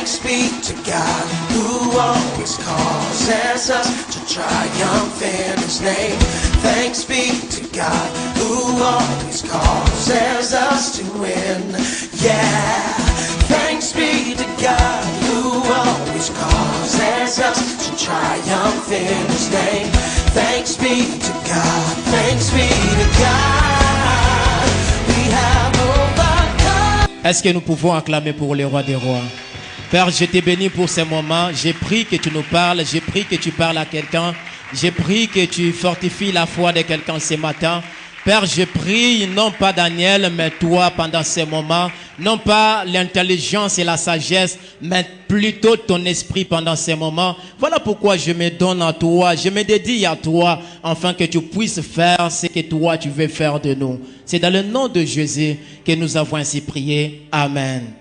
Thanks be to God who always causes us to triumph in His name. Thanks be to God who always causes us to win. Yeah. Thanks be to God who always causes us to triumph in His name. Thanks be to God. Thanks be to God. We have overcome. Est-ce que nous pouvons acclamer pour le roi des rois? Père, je te bénis pour ce moment. J'ai pris que tu nous parles. J'ai pris que tu parles à quelqu'un. J'ai pris que tu fortifies la foi de quelqu'un ce matin. Père, je prie non pas Daniel, mais toi pendant ces moments. Non pas l'intelligence et la sagesse, mais plutôt ton esprit pendant ces moments. Voilà pourquoi je me donne à toi, je me dédie à toi, afin que tu puisses faire ce que toi tu veux faire de nous. C'est dans le nom de Jésus que nous avons ainsi prié. Amen.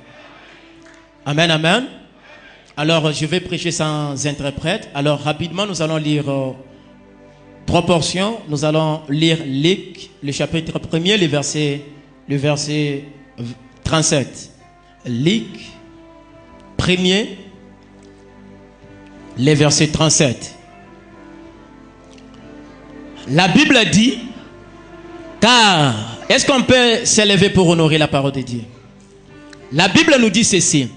Amen, amen. Alors, je vais prêcher sans interprète. Alors, rapidement, nous allons lire 3 portions. Nous allons lire Luc, le chapitre 1er, le verset 37. Luc 1er, le verset 37. La Bible dit, car, est-ce qu'on peut s'élever pour honorer la parole de Dieu? La Bible nous dit ceci.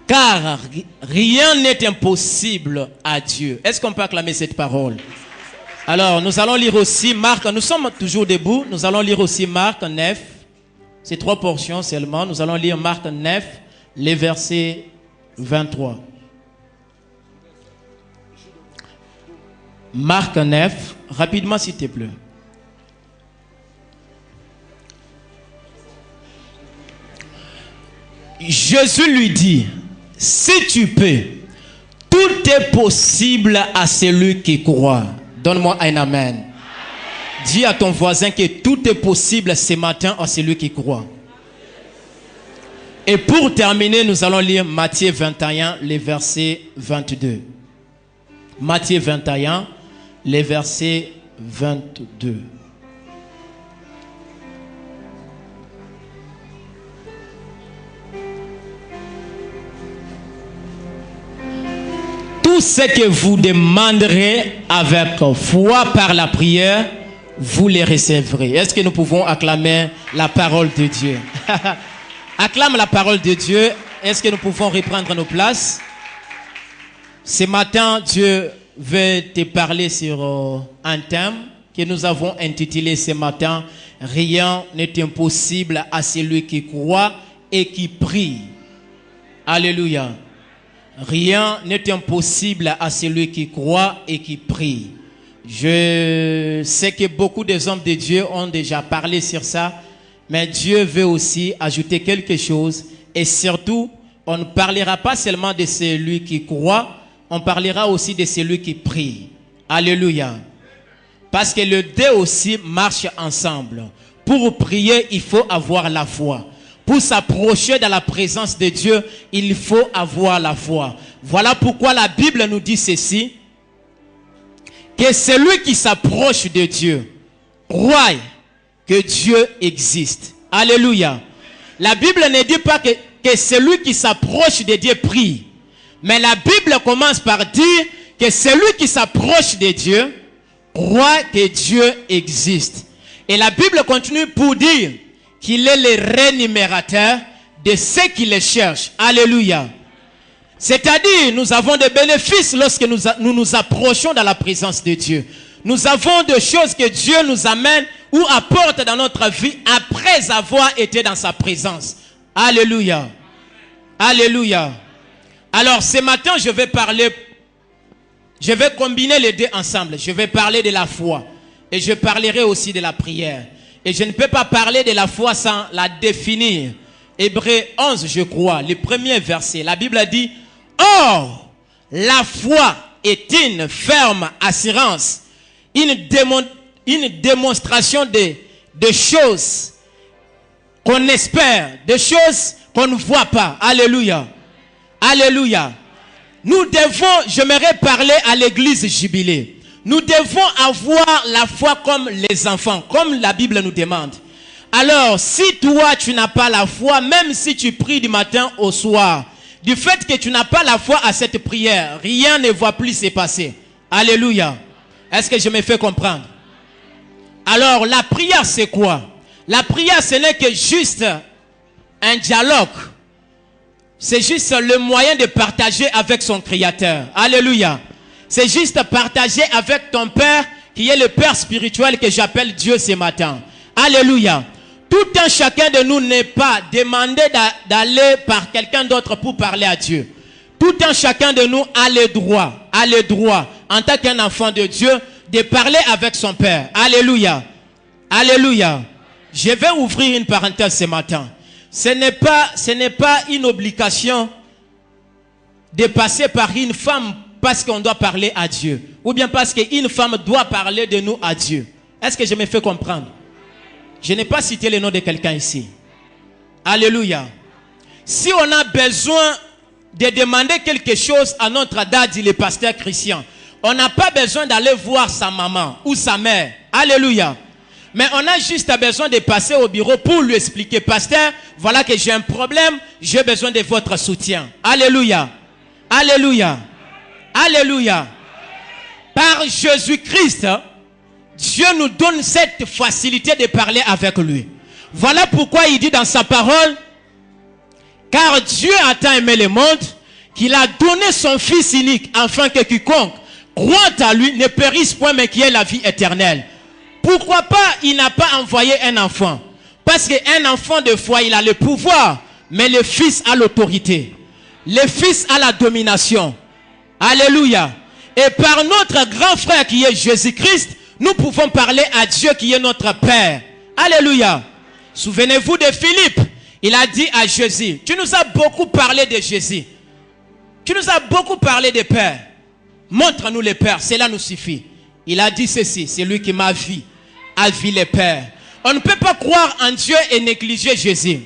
Car rien n'est impossible à Dieu. Est-ce qu'on peut acclamer cette parole? Alors, nous allons lire aussi Marc. Nous sommes toujours debout. Nous allons lire aussi Marc 9. C'est 3 portions seulement. Nous allons lire Marc 9, les versets 23. Marc 9. Rapidement, s'il te plaît. Jésus lui dit, si tu peux, tout est possible à celui qui croit. Donne-moi un amen. Amen. Dis à ton voisin que tout est possible ce matin à celui qui croit. Et pour terminer, nous allons lire Matthieu 21, les versets 22. Matthieu 21, les versets 22. Tout ce que vous demanderez avec foi par la prière, vous les recevrez. Est-ce que nous pouvons acclamer la parole de Dieu? Acclame la parole de Dieu. Est-ce que nous pouvons reprendre nos places? Ce matin, Dieu veut te parler sur un thème que nous avons intitulé ce matin. Rien n'est impossible à celui qui croit et qui prie. Alléluia. Rien n'est impossible à celui qui croit et qui prie. Je sais que beaucoup des hommes de Dieu ont déjà parlé sur ça, mais Dieu veut aussi ajouter quelque chose. Et surtout, on ne parlera pas seulement de celui qui croit, on parlera aussi de celui qui prie. Alléluia. Parce que les deux aussi marchent ensemble. Pour prier, il faut avoir la foi. Pour s'approcher de la présence de Dieu, il faut avoir la foi. Voilà pourquoi la Bible nous dit ceci. Que celui qui s'approche de Dieu croit que Dieu existe. Alléluia. La Bible ne dit pas que celui qui s'approche de Dieu prie. Mais la Bible commence par dire que celui qui s'approche de Dieu croit que Dieu existe. Et la Bible continue pour dire qu'il est le rémunérateur de ceux qui le cherchent. Alléluia. C'est-à-dire, nous avons des bénéfices lorsque nous approchons dans la présence de Dieu. Nous avons des choses que Dieu nous amène ou apporte dans notre vie après avoir été dans sa présence. Alléluia. Alléluia. Alors, ce matin, je vais combiner les deux ensemble. Je vais parler de la foi et je parlerai aussi de la prière. Et je ne peux pas parler de la foi sans la définir. Hébreux 11, je crois, le premier verset. La Bible dit, or, la foi est une ferme assurance, une démonstration de choses qu'on espère, de choses qu'on ne voit pas. Alléluia. Alléluia. Nous devons, j'aimerais parler à l'église Jubilé. Nous devons avoir la foi comme les enfants, comme la Bible nous demande. Alors, si toi, tu n'as pas la foi, même si tu pries du matin au soir, Du fait que tu n'as pas la foi à cette prière, rien ne va plus se passer. Alléluia. Est-ce que je me fais comprendre? Alors, la prière, c'est quoi? La prière, ce n'est que juste un dialogue. C'est juste le moyen de partager avec son Créateur. Alléluia. C'est juste partager avec ton Père, qui est le Père spirituel que j'appelle Dieu ce matin. Alléluia. Tout un chacun de nous n'est pas demandé d'aller par quelqu'un d'autre pour parler à Dieu. Tout un chacun de nous a le droit, en tant qu'un enfant de Dieu, de parler avec son Père. Alléluia. Alléluia. Je vais ouvrir une parenthèse ce matin. Ce n'est pas une obligation de passer par une femme parce qu'on doit parler à Dieu. Ou bien parce qu'une femme doit parler de nous à Dieu. Est-ce que je me fais comprendre? Je n'ai pas cité le nom de quelqu'un ici. Alléluia. Si on a besoin de demander quelque chose à notre daddy, le pasteur Christian, on n'a pas besoin d'aller voir sa maman ou sa mère. Alléluia. Mais on a juste besoin de passer au bureau pour lui expliquer, pasteur, voilà que j'ai un problème, j'ai besoin de votre soutien. Alléluia. Alléluia. Alléluia. Par Jésus-Christ, Dieu nous donne cette facilité de parler avec lui. Voilà pourquoi il dit dans sa parole, car Dieu a tant aimé le monde qu'il a donné son Fils unique afin que quiconque croit à lui ne périsse point mais qui ait la vie éternelle. Pourquoi pas il n'a pas envoyé un enfant? Parce qu'un enfant de foi il a le pouvoir, mais le Fils a l'autorité. Le Fils a la domination. Alléluia. Et par notre grand frère qui est Jésus-Christ, nous pouvons parler à Dieu qui est notre Père. Alléluia. Souvenez-vous de Philippe. Il a dit à Jésus, tu nous as beaucoup parlé de Jésus. Tu nous as beaucoup parlé de Père. Montre-nous le Père, cela nous suffit. Il a dit ceci, c'est lui qui m'a vu, a vu le Père. On ne peut pas croire en Dieu et négliger Jésus.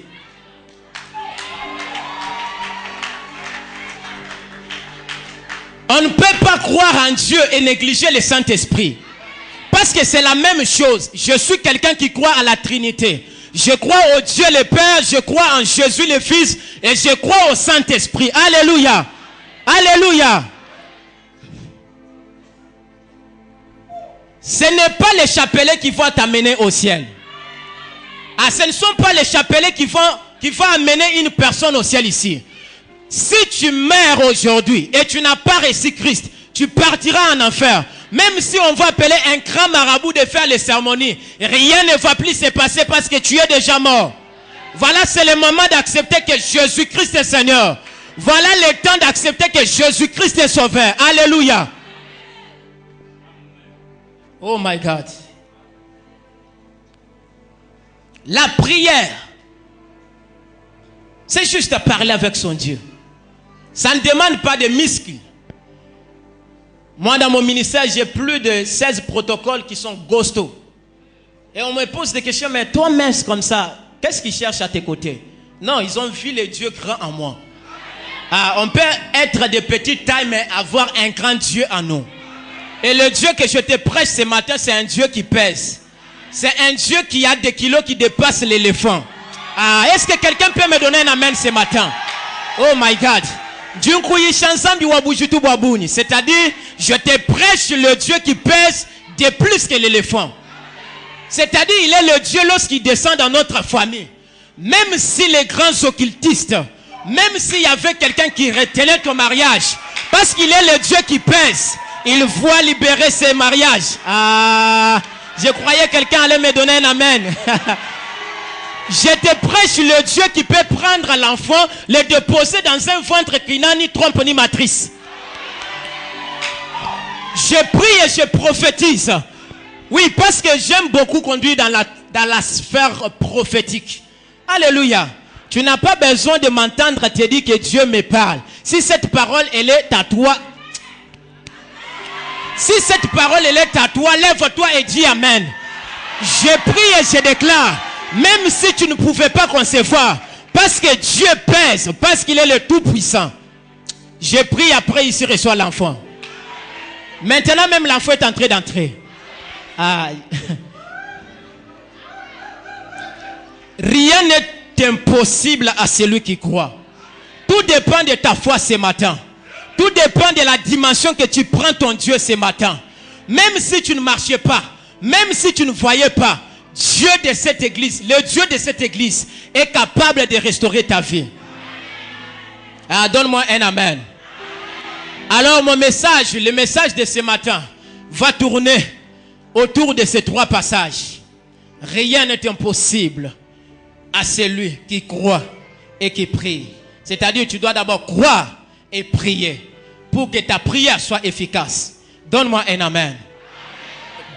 On ne peut pas croire en Dieu et négliger le Saint-Esprit. Parce que c'est la même chose. Je suis quelqu'un qui croit à la Trinité. Je crois au Dieu le Père, je crois en Jésus le Fils et je crois au Saint-Esprit. Alléluia. Alléluia. Ce n'est pas les chapelets qui vont t'amener au ciel. Ah, ce ne sont pas les chapelets qui vont amener une personne au ciel ici. Si tu meurs aujourd'hui et tu n'as pas reçu Christ, tu partiras en enfer. Même si on va appeler un grand marabout de faire les cérémonies, rien ne va plus se passer parce que tu es déjà mort. Voilà, c'est le moment d'accepter que Jésus-Christ est Seigneur. Voilà le temps d'accepter que Jésus-Christ est Sauveur. Alléluia. Oh my God. La prière, c'est juste parler avec son Dieu. Ça ne demande pas de muscles. Moi, dans mon ministère, j'ai plus de 16 protocoles qui sont ghostos. Et on me pose des questions, mais toi, mince comme ça, qu'est-ce qu'ils cherchent à tes côtés? Non, ils ont vu le Dieu grand en moi. Ah, on peut être de petite taille, mais avoir un grand Dieu en nous. Et le Dieu que je te prêche ce matin, c'est un Dieu qui pèse. C'est un Dieu qui a des kilos qui dépassent l'éléphant. Ah, est-ce que quelqu'un peut me donner un amen ce matin? Oh my God. C'est-à-dire, je te prêche le Dieu qui pèse de plus que l'éléphant. C'est-à-dire, il est le Dieu lorsqu'il descend dans notre famille. Même si les grands occultistes, même s'il y avait quelqu'un qui retenait ton mariage, parce qu'il est le Dieu qui pèse, il voit libérer ses mariages. Ah, je croyais que quelqu'un allait me donner un amen. Je te prêche le Dieu qui peut prendre l'enfant, le déposer dans un ventre qui n'a ni trompe ni matrice. Je prie et je prophétise. Oui, parce que j'aime beaucoup conduire dans la sphère prophétique. Alléluia. Tu n'as pas besoin de m'entendre te dire que Dieu me parle. Si cette parole, elle est à toi. Si cette parole, elle est à toi, lève-toi et dis Amen. Je prie et je déclare. Même si tu ne pouvais pas concevoir, parce que Dieu pèse, parce qu'il est le Tout-Puissant. Je prie après ici reçoit l'enfant. Maintenant même l'enfant est en train d'entrer. Ah. Rien n'est impossible à celui qui croit. Tout dépend de ta foi ce matin. Tout dépend de la dimension que tu prends ton Dieu ce matin. Même si tu ne marchais pas, même si tu ne voyais pas, Dieu de cette église, le Dieu de cette église est capable de restaurer ta vie. Ah, donne-moi un amen. Alors mon message, le message de ce matin va tourner autour de ces 3 passages. Rien n'est impossible à celui qui croit et qui prie. C'est-à-dire tu dois d'abord croire et prier pour que ta prière soit efficace. Donne-moi un amen.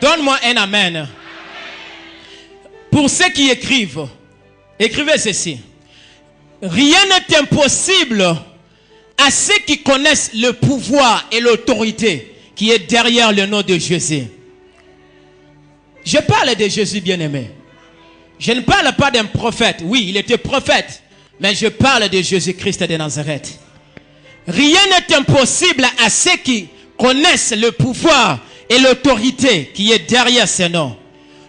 Donne-moi un amen. Pour ceux qui écrivent, écrivez ceci. Rien n'est impossible à ceux qui connaissent le pouvoir et l'autorité qui est derrière le nom de Jésus. Je parle de Jésus bien-aimé. Je ne parle pas d'un prophète. Oui, il était prophète. Mais je parle de Jésus-Christ de Nazareth. Rien n'est impossible à ceux qui connaissent le pouvoir et l'autorité qui est derrière ce nom.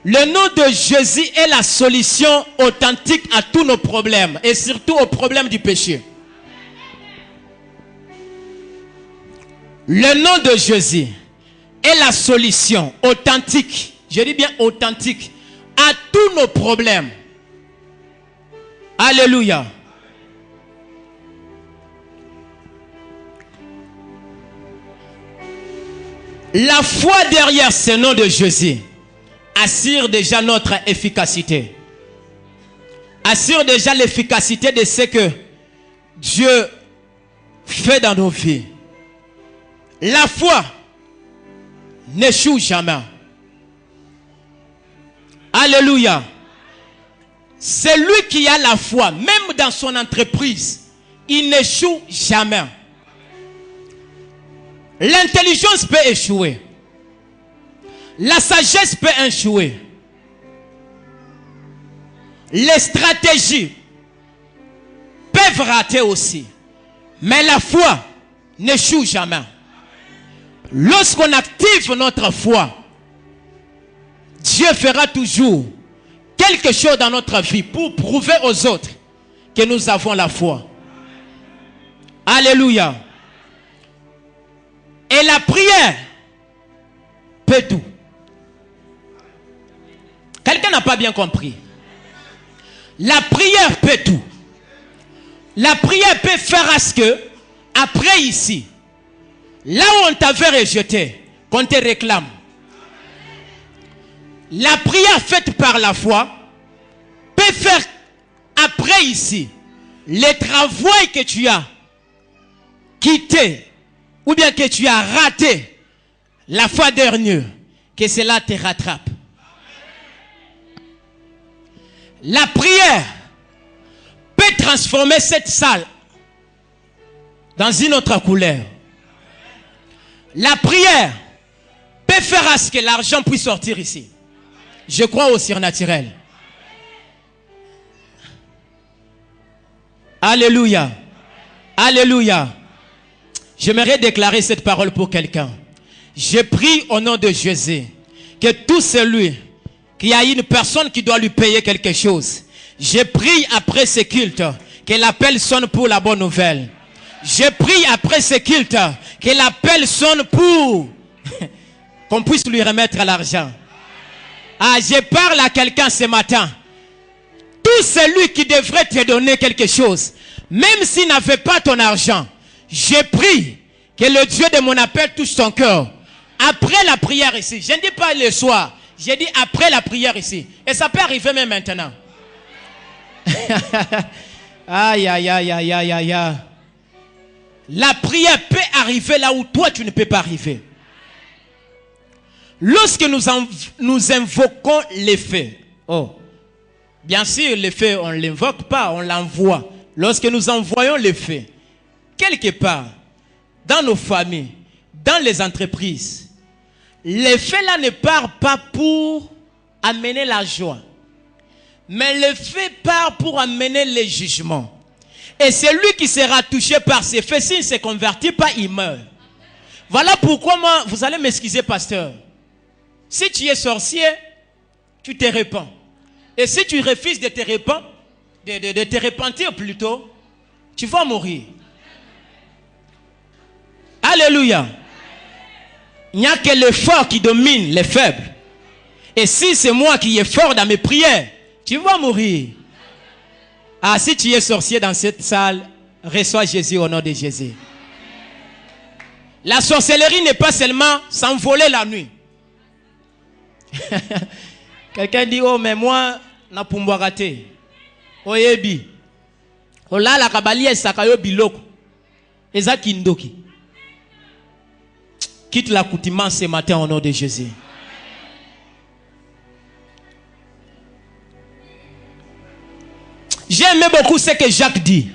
Le nom de Jésus est la solution authentique à tous nos problèmes et surtout aux problèmes du péché. Le nom de Jésus est la solution authentique, je dis bien authentique, à tous nos problèmes. Alléluia. La foi derrière ce nom de Jésus assure déjà notre efficacité. Assure déjà l'efficacité de ce que Dieu fait dans nos vies. La foi n'échoue jamais. Alléluia. Celui qui a la foi, même dans son entreprise, il n'échoue jamais. L'intelligence peut échouer. La sagesse peut échouer. Les stratégies peuvent rater aussi. Mais la foi n'échoue jamais. Lorsqu'on active notre foi, Dieu fera toujours quelque chose dans notre vie pour prouver aux autres que nous avons la foi. Alléluia. Et la prière peut tout. Quelqu'un n'a pas bien compris. La prière peut tout. La prière peut faire à ce que, après ici, là où on t'avait rejeté, qu'on te réclame, la prière faite par la foi peut faire après ici les travaux que tu as quittés ou bien que tu as raté la fois dernière, que cela te rattrape. La prière peut transformer cette salle dans une autre couleur. La prière peut faire à ce que l'argent puisse sortir ici. Je crois au surnaturel. Alléluia. Alléluia. J'aimerais déclarer cette parole pour quelqu'un. Je prie au nom de Jésus que tout celui qui a une personne qui doit lui payer quelque chose, je prie après ce culte que l'appel sonne pour la bonne nouvelle. Je prie après ce culte que l'appel sonne pour qu'on puisse lui remettre l'argent. Ah, je parle à quelqu'un ce matin. Tout celui qui devrait te donner quelque chose, même s'il n'avait pas ton argent, je prie que le Dieu de mon appel touche ton cœur. Après la prière ici, je ne dis pas le soir, je dis après la prière ici. Et ça peut arriver même maintenant. Aïe, aïe, aïe, aïe, aïe, aïe, aïe. La prière peut arriver là où toi tu ne peux pas arriver. Lorsque nous invoquons l'effet, bien sûr l'effet on ne l'invoque pas, on l'envoie. Lorsque nous envoyons l'effet, quelque part, dans nos familles, dans les entreprises, l'effet là ne part pas pour amener la joie, mais l'effet part pour amener le jugement. Et celui qui sera touché par ces faits, s'il ne se convertit pas, il meurt. Voilà pourquoi moi, vous allez m'excuser, pasteur. Si tu es sorcier, tu te répands. Et si tu refuses de te repentir plutôt, tu vas mourir. Alléluia. Il n'y a que le fort qui domine les faibles. Et si c'est moi qui est fort dans mes prières, tu vas mourir. Ah, si tu es sorcier dans cette salle, reçois Jésus au nom de Jésus. La sorcellerie n'est pas seulement s'envoler la nuit. Quelqu'un dit, oh, mais moi, na pumba raté. Oyebi. Ola la kabali sakayo biloko. Eza kindoki. Quitte l'accoutumance ce matin au nom de Jésus. J'ai aimé beaucoup ce que Jacques dit.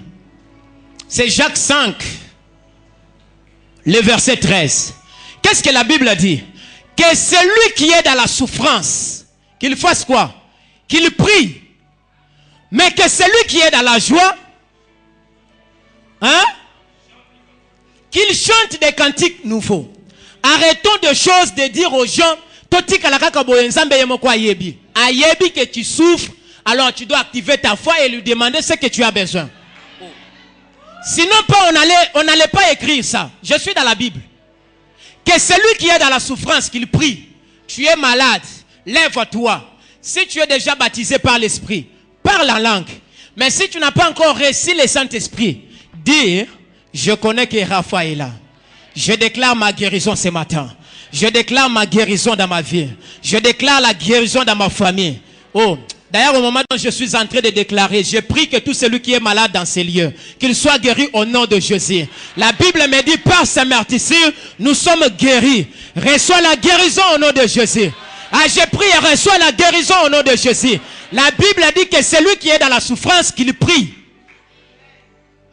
C'est Jacques 5, le verset 13. Qu'est-ce que la Bible dit? Que celui qui est dans la souffrance, qu'il fasse quoi? Qu'il prie. Mais que celui qui est dans la joie, hein? Qu'il chante des cantiques nouveaux. Arrêtons de choses de dire aux gens, ayebi que tu souffres, alors tu dois activer ta foi et lui demander ce que tu as besoin. Sinon, on n'allait pas écrire ça. Je suis dans la Bible. Que celui qui est dans la souffrance, qu'il prie. Tu es malade, lève-toi. Si tu es déjà baptisé par l'Esprit, parle en langue. Mais si tu n'as pas encore reçu le Saint-Esprit, dire, je connais que Rapha est là. Je déclare ma guérison ce matin. Je déclare ma guérison dans ma vie. Je déclare la guérison dans ma famille. Oh, d'ailleurs, au moment où je suis en train de déclarer, je prie que tout celui qui est malade dans ces lieux, qu'il soit guéri au nom de Jésus. La Bible me dit, par sa meurtrissure, nous sommes guéris. Reçois la guérison au nom de Jésus. Ah, je prie et reçois la guérison au nom de Jésus. La Bible dit que celui qui est dans la souffrance, qu'il prie.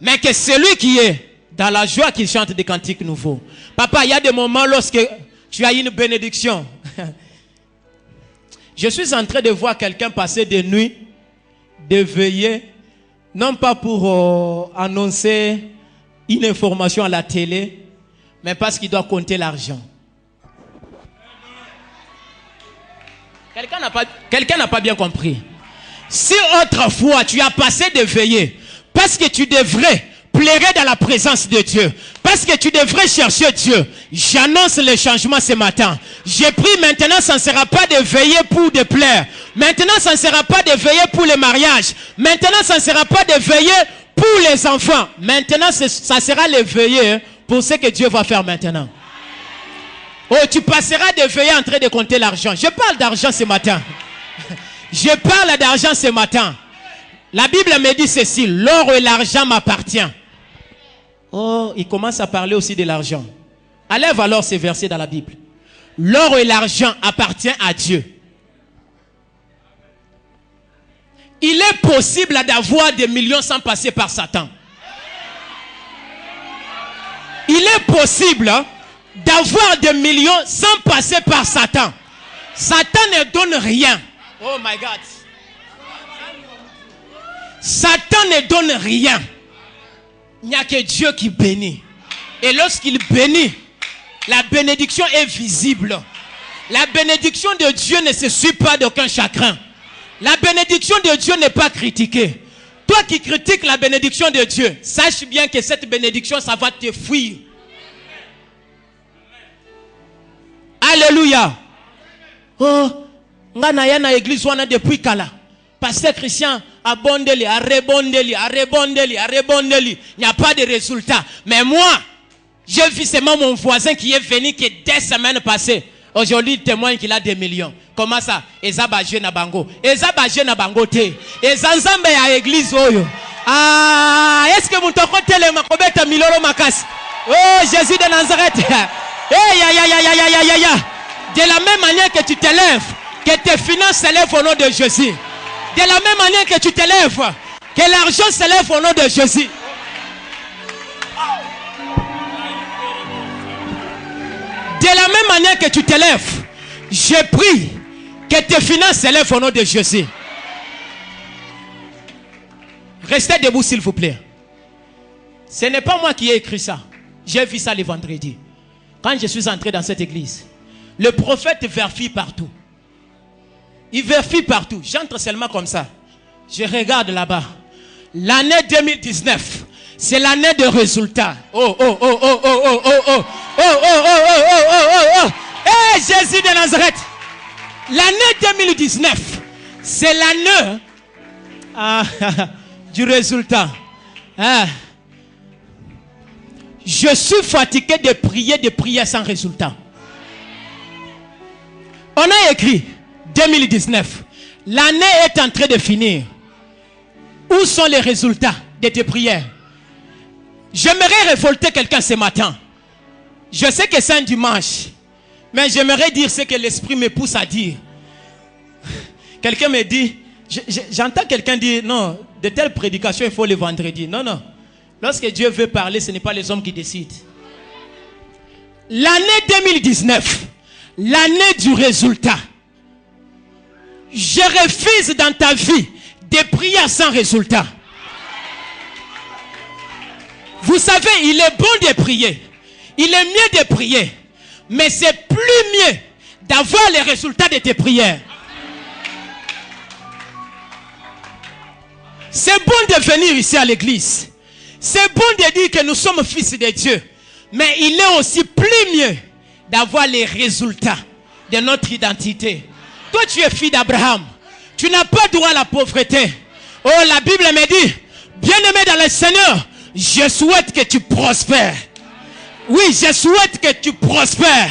Mais que celui qui est dans la joie, qu'il chante des cantiques nouveaux. Papa, il y a des moments lorsque tu as une bénédiction. Je suis en train de voir quelqu'un passer des nuits, de veiller, non pas pour annoncer une information à la télé, mais parce qu'il doit compter l'argent. Quelqu'un n'a pas bien compris. Si autrefois tu as passé de veiller, parce que tu devrais pleurer dans la présence de Dieu, parce que tu devrais chercher Dieu, j'annonce le changement ce matin. J'ai pris maintenant, ça ne sera pas de veiller pour de plaire. Maintenant, ça ne sera pas de veiller pour le mariage. Maintenant, ça ne sera pas de veiller pour les enfants. Maintenant, ça sera le veiller pour ce que Dieu va faire maintenant. Oh, tu passeras de veiller en train de compter l'argent. Je parle d'argent ce matin. Je parle d'argent ce matin. La Bible me dit ceci, l'or et l'argent m'appartiennent. Oh, il commence à parler aussi de l'argent. Enlève alors ces versets dans la Bible. L'or et l'argent appartiennent à Dieu. Il est possible d'avoir des millions sans passer par Satan. Il est possible d'avoir des millions sans passer par Satan. Satan ne donne rien. Oh my God. Satan ne donne rien. Il n'y a que Dieu qui bénit. Et lorsqu'il bénit, la bénédiction est visible. La bénédiction de Dieu ne se suit pas d'aucun chagrin. La bénédiction de Dieu n'est pas critiquée. Toi qui critiques la bénédiction de Dieu, sache bien que cette bénédiction, ça va te fuir. Alléluia. Oh, on a na église on a depuis kala. Pasteur Christian a bondeli, a rebondeli, a rebondeli, a rebondeli. Il n'y a pas de résultat. Mais moi, j'ai vu seulement mon voisin qui est venu que 2 semaines passées. Aujourd'hui, il témoigne qu'il a des millions. Comment ça? Ezabajé na bango. Ezabajé na bango te. Ezanzambe ya église oyo. Ah, est-ce que vous t'occotez les makobeta miloro makas? Oh, Jésus de Nazareth. Eh, ya. De la même manière que tu te lèves, que tes finances s'élèvent au nom de Jésus. De la même manière que tu te lèves, que l'argent s'élève au nom de Jésus. De la même manière que tu te lèves, je prie que tes finances s'élèvent au nom de Jésus. Restez debout s'il vous plaît. Ce n'est pas moi qui ai écrit ça. J'ai vu ça le vendredi. Quand je suis entré dans cette église, le prophète vérifie partout. Il vérifie partout. J'entre seulement comme ça. Je regarde là-bas. L'année 2019, C'est l'année de résultats. Oh, oh, oh, oh, oh, oh, oh, oh, oh, oh, oh, oh, oh, oh, oh. Eh, Jésus de Nazareth. L'année 2019, c'est l'année du résultat. Je suis fatigué de prier sans résultat. On a écrit 2019. L'année est en train de finir. Où sont les résultats de tes prières? J'aimerais révolter quelqu'un ce matin. Je sais que c'est un dimanche, mais j'aimerais dire ce que l'esprit me pousse à dire. Quelqu'un me dit, j'entends quelqu'un dire, non, de telles prédications, il faut le vendredi. Non, non. Lorsque Dieu veut parler, ce n'est pas les hommes qui décident. L'année 2019, l'année du résultat. Je refuse dans ta vie de prier sans résultat. Vous savez, il est bon de prier. Il est mieux de prier. Mais c'est plus mieux d'avoir les résultats de tes prières. C'est bon de venir ici à l'église. C'est bon de dire que nous sommes fils de Dieu. Mais il est aussi plus mieux d'avoir les résultats de notre identité. Toi, tu es fille d'Abraham. Tu n'as pas droit à la pauvreté. Oh, la Bible me dit, bien-aimé dans le Seigneur, je souhaite que tu prospères. Oui, je souhaite que tu prospères.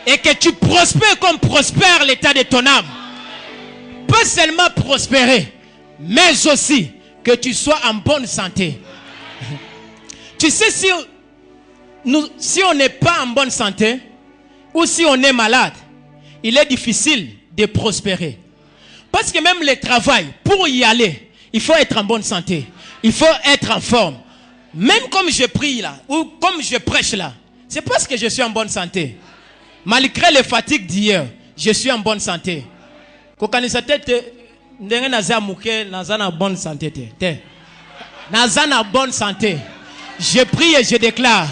Et que tu prospères comme prospère l'état de ton âme. Pas seulement prospérer, mais aussi que tu sois en bonne santé. Tu sais, si on n'est pas en bonne santé, ou si on est malade, il est difficile de prospérer. Parce que même le travail, pour y aller, il faut être en bonne santé. Il faut être en forme. Même comme je prie là, ou comme je prêche là, c'est parce que je suis en bonne santé. Malgré les fatigues d'hier, je suis en bonne santé. Bonne santé. Nazana bonne santé. Je prie et je déclare.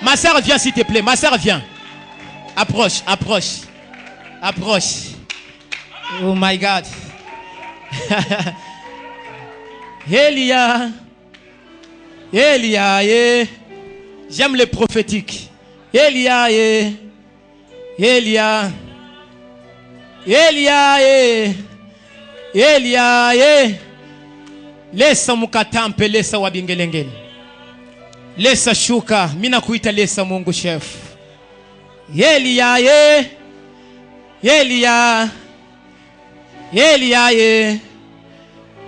Ma soeur, viens s'il te plaît. Ma soeur, viens. Approche, approche. Approche. Oh my God. Elia. Elia, j'aime le prophétique. Elia, Elia. Elia, Elia, Lesa mukatampe, lesa wabingelengele. Lesa shuka, mina kuita lesa Mungu chef. Elia, Elia. Elia,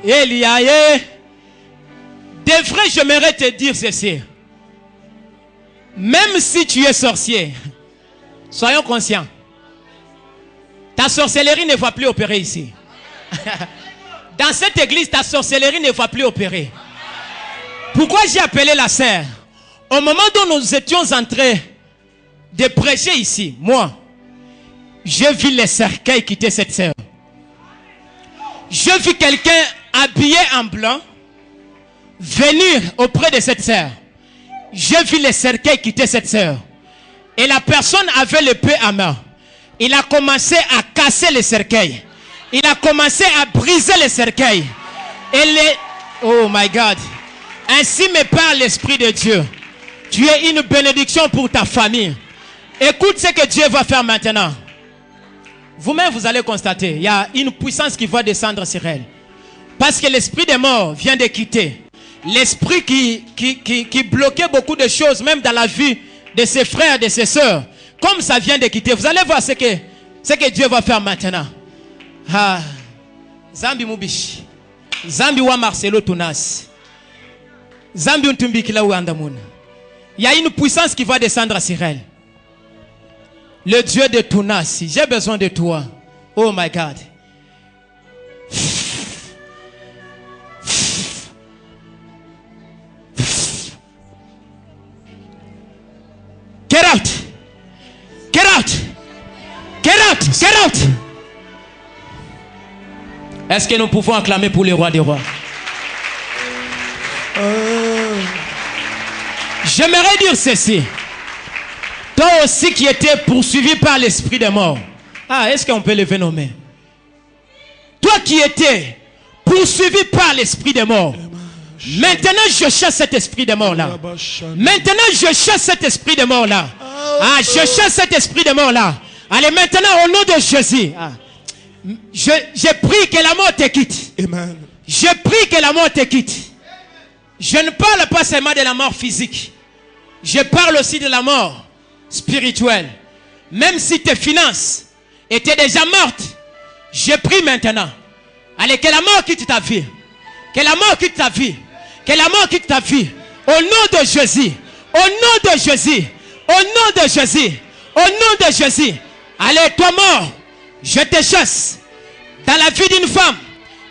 Elia, de vrai, j'aimerais te dire ceci. Même si tu es sorcier, soyons conscients. Ta sorcellerie ne va plus opérer ici. Dans cette église, ta sorcellerie ne va plus opérer. Pourquoi j'ai appelé la sœur? Au moment où nous étions en train de prêcher ici, moi, j'ai vu les cercueils quitter cette sœur. J'ai vu quelqu'un habillé en blanc venir auprès de cette sœur. J'ai vu les cercueils quitter cette sœur. Et la personne avait l'épée à main. Il a commencé à casser les cercueils. Il a commencé à briser les cercueils. Oh my God. Ainsi me parle l'Esprit de Dieu. Tu es une bénédiction pour ta famille. Écoute ce que Dieu va faire maintenant. Vous-même, vous allez constater, il y a une puissance qui va descendre sur elle. Parce que l'esprit des morts vient de quitter. L'esprit qui bloquait beaucoup de choses, même dans la vie de ses frères, de ses sœurs. Comme ça vient de quitter. Vous allez voir ce que Dieu va faire maintenant. Ah. Zambi Mubishi. Zambi wa Marcelo Tunas. Zambi Untumbikila wa Andamuna. Il y a une puissance qui va descendre sur elle. Le Dieu de Tunas, j'ai besoin de toi. Oh my God. Get out. Get out. Get out. Get out. Est-ce que nous pouvons acclamer pour le roi des rois? J'aimerais dire ceci. Toi aussi qui étais poursuivi par l'esprit des morts. Ah, est-ce qu'on peut lever nos mains? Toi qui étais poursuivi par l'esprit des morts. Maintenant, je chasse cet esprit de mort-là. Maintenant, je chasse cet esprit de mort-là. Ah, je chasse cet esprit de mort-là. Allez, maintenant, au nom de Jésus. Ah. Je prie que la mort te quitte. Amen. Je prie que la mort te quitte. Je ne parle pas seulement de la mort physique. Je parle aussi de la mort spirituelle. Même si tes finances étaient déjà mortes, je prie maintenant. Allez, que la mort quitte ta vie. Que la mort quitte ta vie. Que la mort quitte ta vie. Au nom de Jésus. Au nom de Jésus. Au nom de Jésus. Au nom de Jésus. Allez, toi mort, je te chasse. Dans la vie d'une femme,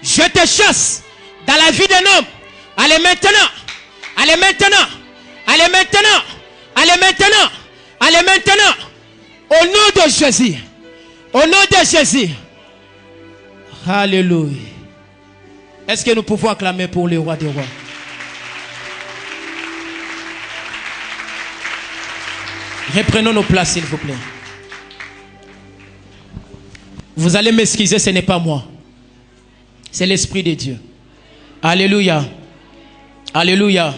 je te chasse. Dans la vie d'un homme. Allez maintenant. Allez maintenant. Allez maintenant. Allez maintenant. Allez maintenant. Au nom de Jésus. Au nom de Jésus. Alléluia. Est-ce que nous pouvons acclamer pour le roi des rois? Reprenons nos places, s'il vous plaît. Vous allez m'excuser, ce n'est pas moi. C'est l'Esprit de Dieu. Alléluia. Alléluia.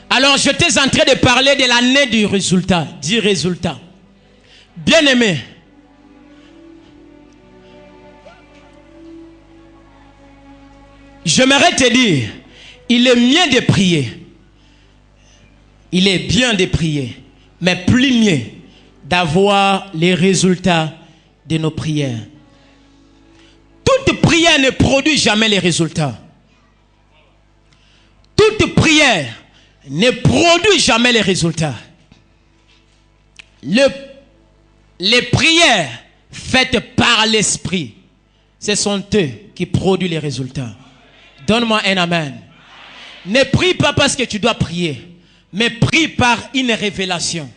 Alors, j'étais en train de parler de l'année du résultat. Du résultat. Bien-aimé. J'aimerais te dire, il est mieux de prier. Il est bien de prier. Mais plus mieux d'avoir les résultats de nos prières. Toute prière ne produit jamais les résultats. Toute prière ne produit jamais les résultats. Les prières faites par l'Esprit, ce sont eux qui produisent les résultats. Donne-moi un amen. Ne prie pas parce que tu dois prier, mais prie par une révélation.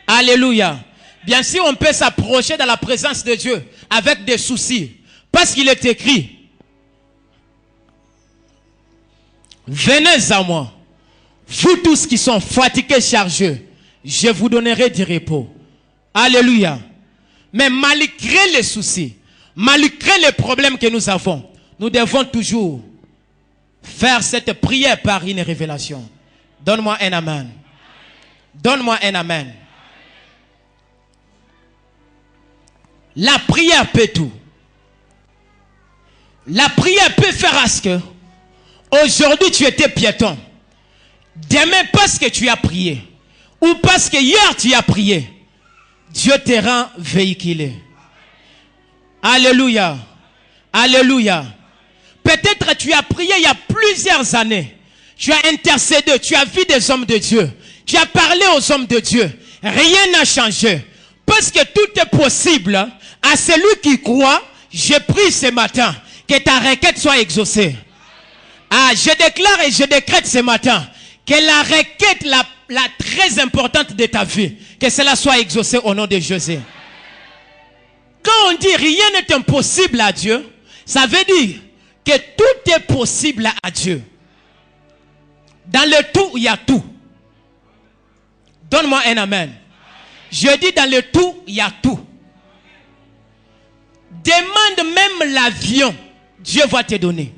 Alléluia. Bien sûr, on peut s'approcher dans la présence de Dieu avec des soucis. Parce qu'il est écrit, venez à moi, vous tous qui sont fatigués, chargés, je vous donnerai du repos. Alléluia. Mais malgré les soucis, malgré les problèmes que nous avons, nous devons toujours faire cette prière par une révélation. Donne-moi un amen. Donne-moi un amen. La prière peut tout. La prière peut faire à ce que aujourd'hui tu étais piéton. Demain parce que tu as prié. Ou parce que hier tu as prié. Dieu te rend véhiculé. Alléluia. Alléluia. Peut-être tu as prié il y a plusieurs années. Tu as intercédé. Tu as vu des hommes de Dieu. Tu as parlé aux hommes de Dieu. Rien n'a changé. Parce que tout est possible à celui qui croit. Je prie ce matin que ta requête soit exaucée. Ah, je déclare et je décrète ce matin que la requête la très importante de ta vie, que cela soit exaucé au nom de Jésus. Quand on dit rien n'est impossible à Dieu, ça veut dire que tout est possible à Dieu. Dans le tout, il y a tout. Donne-moi un amen. Je dis dans le tout, il y a tout. Demande même l'avion, Dieu va te donner.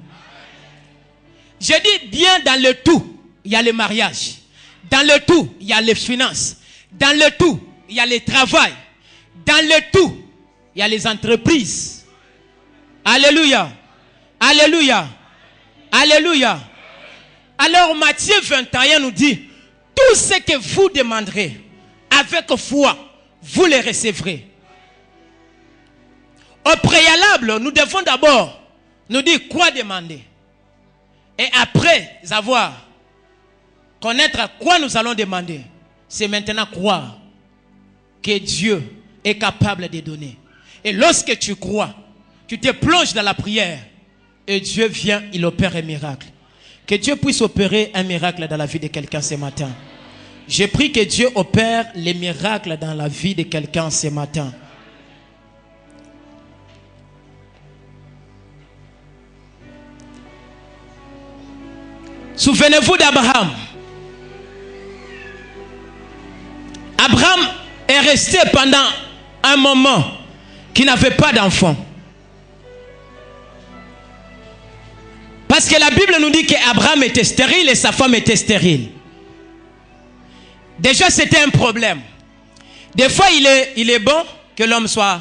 Je dis bien dans le tout, il y a le mariage. Dans le tout, il y a les finances. Dans le tout, il y a le travail. Dans le tout, il y a les entreprises. Alléluia. Alléluia. Alléluia. Alors Matthieu 21 nous dit, tout ce que vous demanderez avec foi, vous le recevrez. Au préalable, nous devons d'abord nous dire quoi demander. Et après avoir connaître à quoi nous allons demander, c'est maintenant croire que Dieu est capable de donner. Et lorsque tu crois, tu te plonges dans la prière et Dieu vient, il opère un miracle. Que Dieu puisse opérer un miracle dans la vie de quelqu'un ce matin. Je prie que Dieu opère les miracles dans la vie de quelqu'un ce matin. Souvenez-vous d'Abraham. Abraham est resté pendant un moment qui n'avait pas d'enfant. Parce Parce que la Bible nous dit qu'Abraham était stérile et sa femme était stérile. Déjà, c'était un problème. Des fois, il est bon que l'homme soit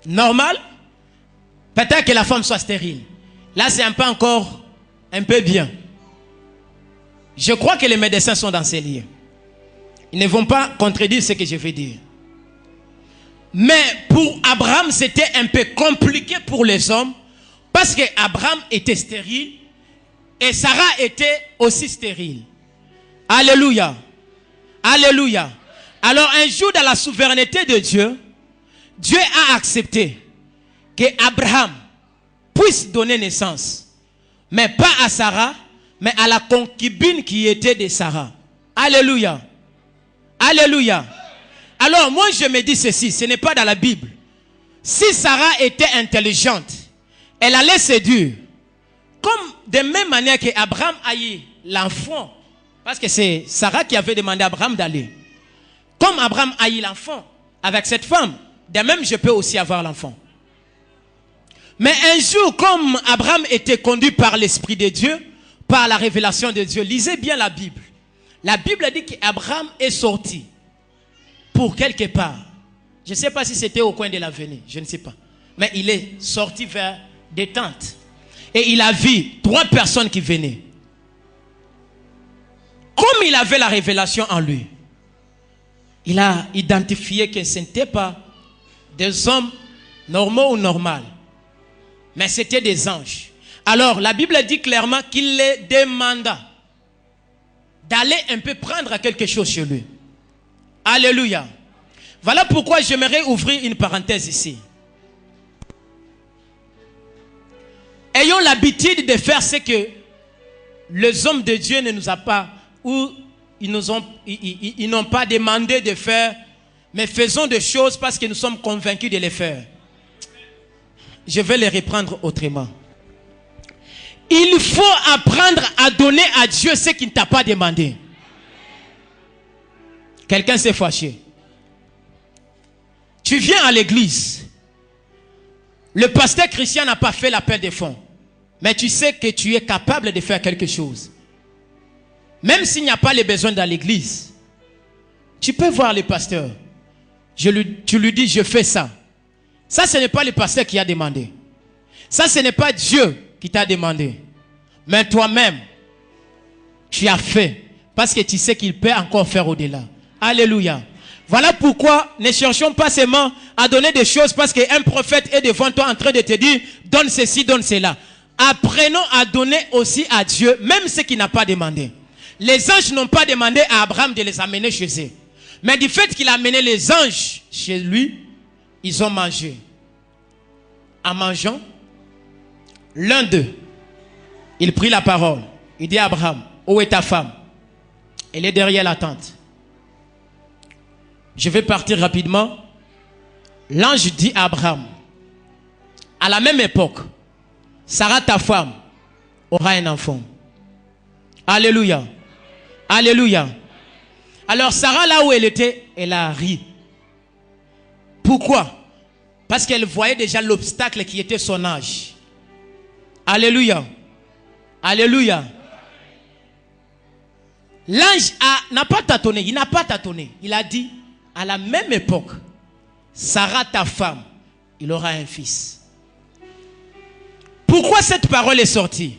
normal. Peut-être que la femme soit stérile. Là, c'est encore un peu bien. Je crois que les médecins sont dans ces lieux. Ils ne vont pas contredire ce que je vais dire. Mais pour Abraham, c'était un peu compliqué pour les hommes. Parce qu'Abraham était stérile. Et Sarah était aussi stérile. Alléluia. Alléluia. Alors un jour, dans la souveraineté de Dieu, Dieu a accepté qu'Abraham puisse donner naissance. Mais pas à Sarah, mais à la concubine qui était de Sarah. Alléluia. Alléluia. Alors moi je me dis ceci, ce n'est pas dans la Bible. Si Sarah était intelligente, elle allait séduire. Comme de même manière qu'Abraham a eu l'enfant. Parce que c'est Sarah qui avait demandé à Abraham d'aller. Comme Abraham a eu l'enfant avec cette femme, de même je peux aussi avoir l'enfant. Mais un jour, comme Abraham était conduit par l'Esprit de Dieu, par la révélation de Dieu, lisez bien la Bible. La Bible dit qu'Abraham est sorti pour quelque part. Je ne sais pas si c'était au coin de l'avenir, je ne sais pas. Mais il est sorti vers des tentes. Et il a vu 3 personnes qui venaient. Comme il avait la révélation en lui, il a identifié que ce n'était pas des hommes normaux ou normaux, mais c'était des anges. Alors la Bible dit clairement qu'il les demanda d'aller un peu prendre quelque chose chez lui. Alléluia. Voilà pourquoi j'aimerais ouvrir une parenthèse ici. Ayons l'habitude de faire ce que les hommes de Dieu ne nous ont pas, ou ils n'ont pas demandé de faire, mais faisons des choses parce que nous sommes convaincus de les faire. Je vais les reprendre autrement. Il faut apprendre à donner à Dieu ce qu'il ne t'a pas demandé. Quelqu'un s'est fâché. Tu viens à l'église. Le pasteur Christian n'a pas fait l'appel des fonds. Mais tu sais que tu es capable de faire quelque chose. Même s'il n'y a pas les besoins dans l'église. Tu peux voir le pasteur. Tu lui dis, je fais ça. Ça, ce n'est pas le pasteur qui a demandé. Ça, ce n'est pas Dieu qui t'a demandé. Mais toi-même, tu as fait. Parce que tu sais qu'il peut encore faire au-delà. Alléluia. Voilà pourquoi ne cherchons pas seulement à donner des choses parce qu'un prophète est devant toi en train de te dire, donne ceci, donne cela. Apprenons à donner aussi à Dieu, même ce qu'il n'a pas demandé. Les anges n'ont pas demandé à Abraham de les amener chez eux. Mais du fait qu'il a amené les anges chez lui, ils ont mangé. En mangeant, l'un d'eux, il prit la parole. Il dit à Abraham, où est ta femme? Elle est derrière la tente. Je vais partir rapidement. L'ange dit à Abraham, à la même époque, Sarah, ta femme, aura un enfant. Alléluia. Alléluia. Alors Sarah, là où elle était, elle a ri. Pourquoi? Parce qu'elle voyait déjà l'obstacle qui était son âge. Alléluia. Alléluia. L'ange n'a pas tâtonné. Il n'a pas tâtonné. Il a dit, à la même époque, Sarah, ta femme, il aura un fils. Pourquoi cette parole est sortie?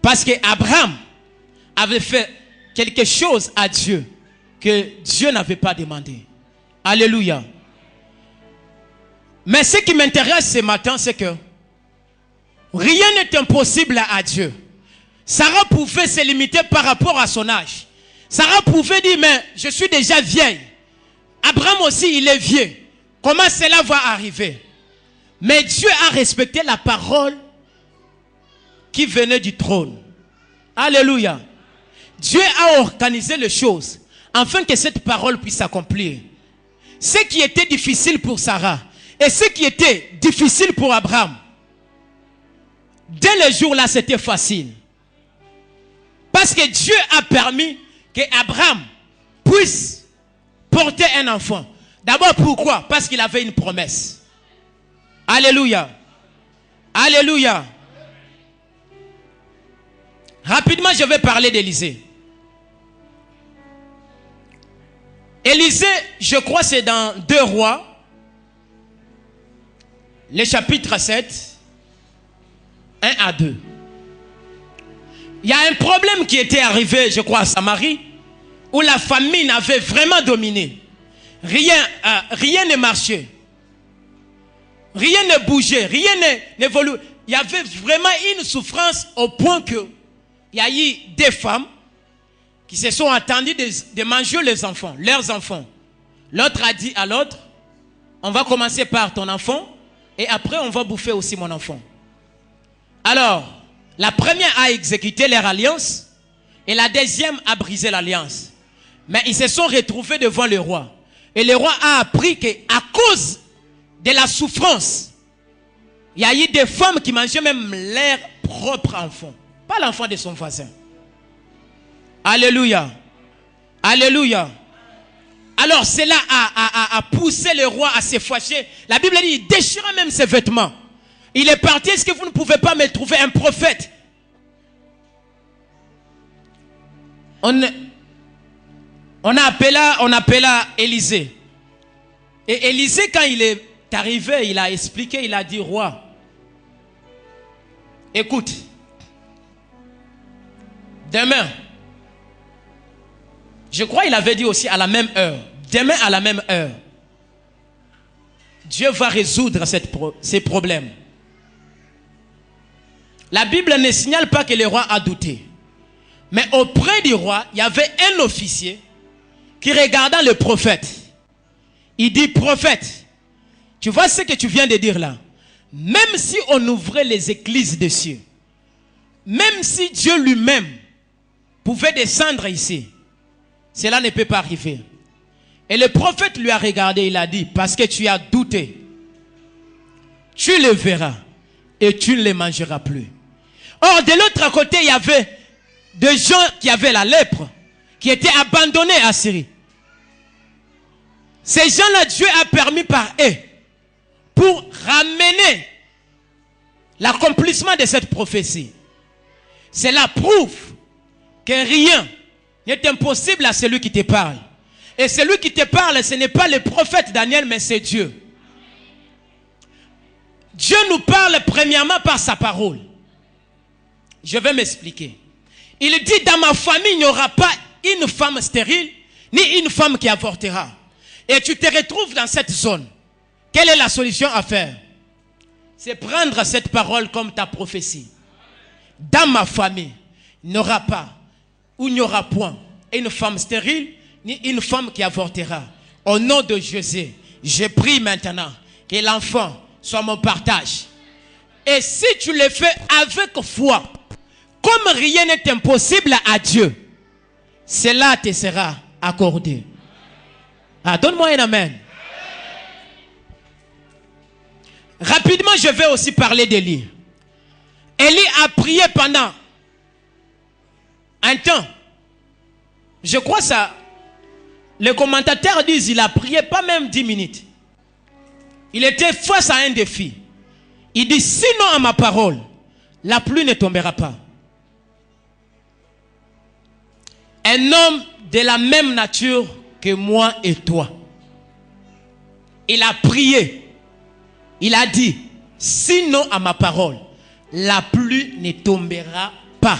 Parce qu'Abraham avait fait quelque chose à Dieu que Dieu n'avait pas demandé. Alléluia. Mais ce qui m'intéresse ce matin, c'est que rien n'est impossible à Dieu. Sarah pouvait se limiter par rapport à son âge. Sarah pouvait dire, mais je suis déjà vieille. Abraham aussi, il est vieux. Comment cela va arriver? Mais Dieu a respecté la parole qui venait du trône. Alléluia. Dieu a organisé les choses afin que cette parole puisse s'accomplir. Ce qui était difficile pour Sarah et ce qui était difficile pour Abraham, dès le jour-là, c'était facile. Parce que Dieu a permis qu'Abraham puisse porter un enfant. D'abord, pourquoi? Parce qu'il avait une promesse. Alléluia. Alléluia. Rapidement, je vais parler d'Élisée. Élisée, je crois c'est dans 2 Rois, le chapitre 7, 1 à 2. Il y a un problème qui était arrivé, je crois, à Samarie, où la famine avait vraiment dominé. Rien ne marchait. Rien ne bougeait, rien n'évoluait. Il y avait vraiment une souffrance au point que il y a eu des femmes qui se sont attendues de manger leurs enfants. L'autre a dit à l'autre, on va commencer par ton enfant et après on va bouffer aussi mon enfant. Alors, la première a exécuté leur alliance et la deuxième a brisé l'alliance. Mais ils se sont retrouvés devant le roi. Et le roi a appris qu'à cause de la souffrance, il y a eu des femmes qui mangeaient même leur propre enfant. Pas l'enfant de son voisin. Alléluia. Alléluia. Alors cela a poussé le roi à se fâcher. La Bible dit, il déchira même ses vêtements. Il est parti, est-ce que vous ne pouvez pas me trouver un prophète? On appela Élisée. Et Élisée, quand il est arrivé, il a expliqué, il a dit, roi, écoute, demain, je crois qu'il avait dit aussi à la même heure, demain à la même heure, Dieu va résoudre ces problèmes. La Bible ne signale pas que le roi a douté. Mais auprès du roi, il y avait un officier qui regardant le prophète. Il dit, prophète, tu vois ce que tu viens de dire là? Même si on ouvrait les églises des cieux, même si Dieu lui-même pouvait descendre ici, cela ne peut pas arriver. Et le prophète lui a regardé, il a dit, parce que tu as douté, tu le verras et tu ne les mangeras plus. Or, de l'autre côté, il y avait des gens qui avaient la lèpre, qui étaient abandonnés à Syrie. Ces gens-là, Dieu a permis par eux pour ramener l'accomplissement de cette prophétie. Cela prouve que rien n'est impossible à celui qui te parle. Et celui qui te parle, ce n'est pas le prophète Daniel, mais c'est Dieu. Dieu nous parle premièrement par sa parole. Je vais m'expliquer. Il dit, dans ma famille, il n'y aura pas une femme stérile, ni une femme qui avortera. Et tu te retrouves dans cette zone. Quelle est la solution à faire? C'est prendre cette parole comme ta prophétie. Dans ma famille, il n'y aura pas, ou il n'y aura point, une femme stérile, ni une femme qui avortera. Au nom de Jésus, je prie maintenant que l'enfant soit mon partage. Et si tu le fais avec foi, comme rien n'est impossible à Dieu, cela te sera accordé. Ah, donne-moi un amen. Rapidement, je vais aussi parler d'Élie. Élie a prié pendant un temps. Je crois ça. Les commentateurs disent qu'il a prié pas même 10 minutes. Il était face à un défi. Il dit, sinon à ma parole, la pluie ne tombera pas. Un homme de la même nature que moi et toi. Il a prié. Il a dit, sinon à ma parole, la pluie ne tombera pas.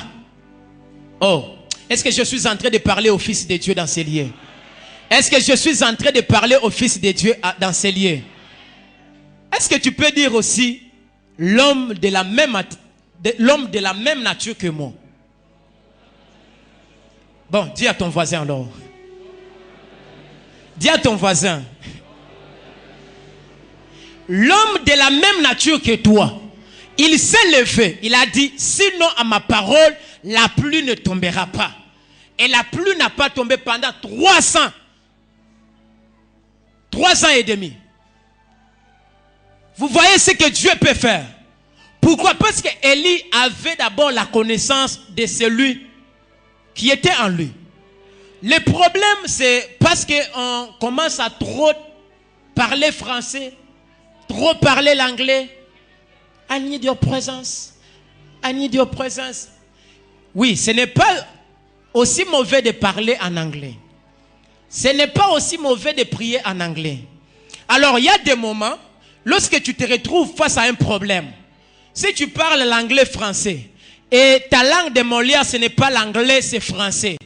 Oh, est-ce que je suis en train de parler au Fils de Dieu dans ces lieux? Est-ce que je suis en train de parler au Fils de Dieu dans ces lieux? Est-ce que tu peux dire aussi l'homme de la même nature que moi? Bon, dis à ton voisin alors. Dis à ton voisin. L'homme de la même nature que toi, il s'est levé. Il a dit, sinon à ma parole, la pluie ne tombera pas. Et la pluie n'a pas tombé pendant 3 ans. 3 ans et demi. Vous voyez ce que Dieu peut faire. Pourquoi? Parce que Élie avait d'abord la connaissance de celui qui était en lui. Le problème, c'est parce qu'on commence à trop parler français, trop parler l'anglais. I need your presence. I need your presence. Oui, ce n'est pas aussi mauvais de parler en anglais. Ce n'est pas aussi mauvais de prier en anglais. Alors, il y a des moments, lorsque tu te retrouves face à un problème, si tu parles l'anglais français, et ta langue de Molière, ce n'est pas l'anglais, c'est français.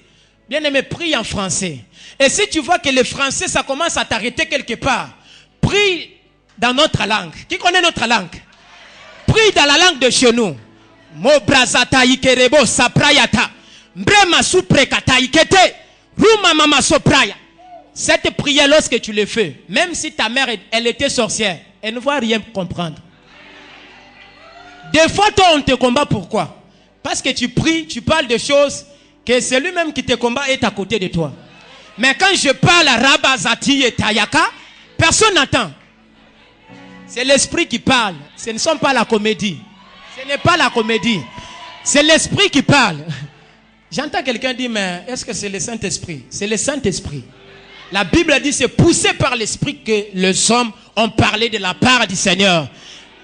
Bien aimé, prie en français. Et si tu vois que le français, ça commence à t'arrêter quelque part, prie dans notre langue. Qui connaît notre langue? Prie dans la langue de chez nous. Mo brazata ikerebo saprayata. Mbrema suprekata ikete. Ruma mama sopraya. Cette prière, lorsque tu le fais, même si ta mère, elle était sorcière, elle ne va rien comprendre. Des fois, toi, on te combat. Pourquoi? Parce que tu pries, tu parles de choses que celui même qui te combat est à côté de toi. Mais quand je parle à Rabazati et Tayaka, personne n'entend. C'est l'esprit qui parle. Ce ne sont pas la comédie. Ce n'est pas la comédie. C'est l'esprit qui parle. J'entends quelqu'un dire, mais est-ce que c'est le Saint-Esprit? C'est le Saint-Esprit. La Bible dit, c'est poussé par l'esprit que les hommes ont parlé de la part du Seigneur.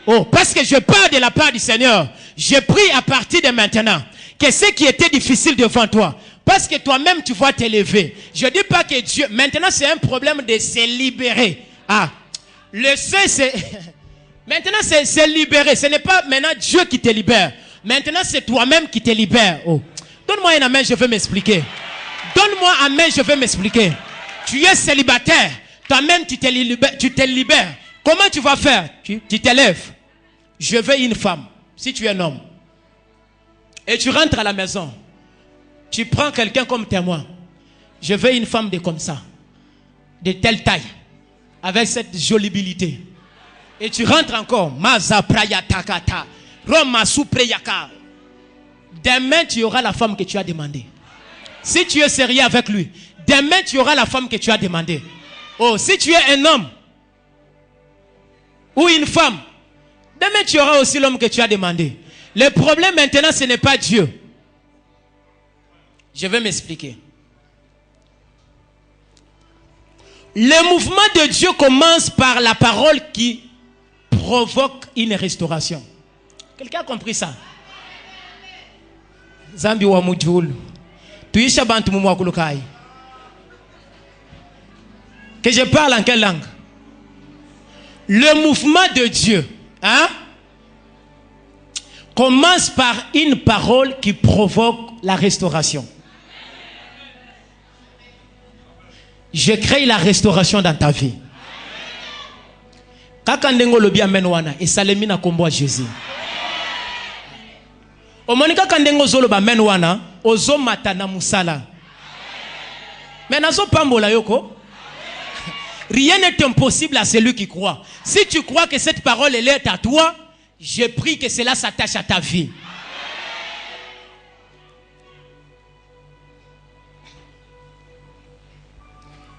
Oh, parce que je parle de la part du Seigneur, je prie à partir de maintenant que ce qui était difficile devant toi, parce que toi-même tu vas t'élever. Je ne dis pas que Dieu, maintenant c'est un problème de se libérer. Ah, le seul c'est, maintenant c'est libérer. Ce n'est pas maintenant Dieu qui te libère. Maintenant c'est toi-même qui te libère. Oh, donne-moi un amen, je vais m'expliquer. Donne-moi un amen, je vais m'expliquer. Tu es célibataire, toi-même tu te libères. Comment tu vas faire? Tu t'élèves. Je veux une femme. Si tu es un homme. Et tu rentres à la maison. Tu prends quelqu'un comme témoin. Je veux une femme de comme ça. De telle taille. Avec cette jolibilité. Et tu rentres encore. Maza praya takata. Roma supreyaka. Demain tu auras la femme que tu as demandé. Si tu es sérieux avec lui. Demain tu auras la femme que tu as demandé. Oh, si tu es un homme. Ou une femme. Demain tu auras aussi l'homme que tu as demandé. Le problème maintenant ce n'est pas Dieu. Je vais m'expliquer. Le mouvement de Dieu commence par la parole qui provoque une restauration. Quelqu'un a compris ça? Zambi wa mujulu. Tuisha bantu mumwa kulukai. Que je parle en quelle langue? Le mouvement de Dieu, hein, commence par une parole qui provoque la restauration. Je crée la restauration dans ta vie. Kakandengo lobi amen wana esalemi na kombo Jésus. Omonika kandengo zolo ba amen wana ozo mata na musala. Mais nazo pambola yoko. Rien n'est impossible à celui qui croit. Si tu crois que cette parole elle est à toi, je prie que cela s'attache à ta vie.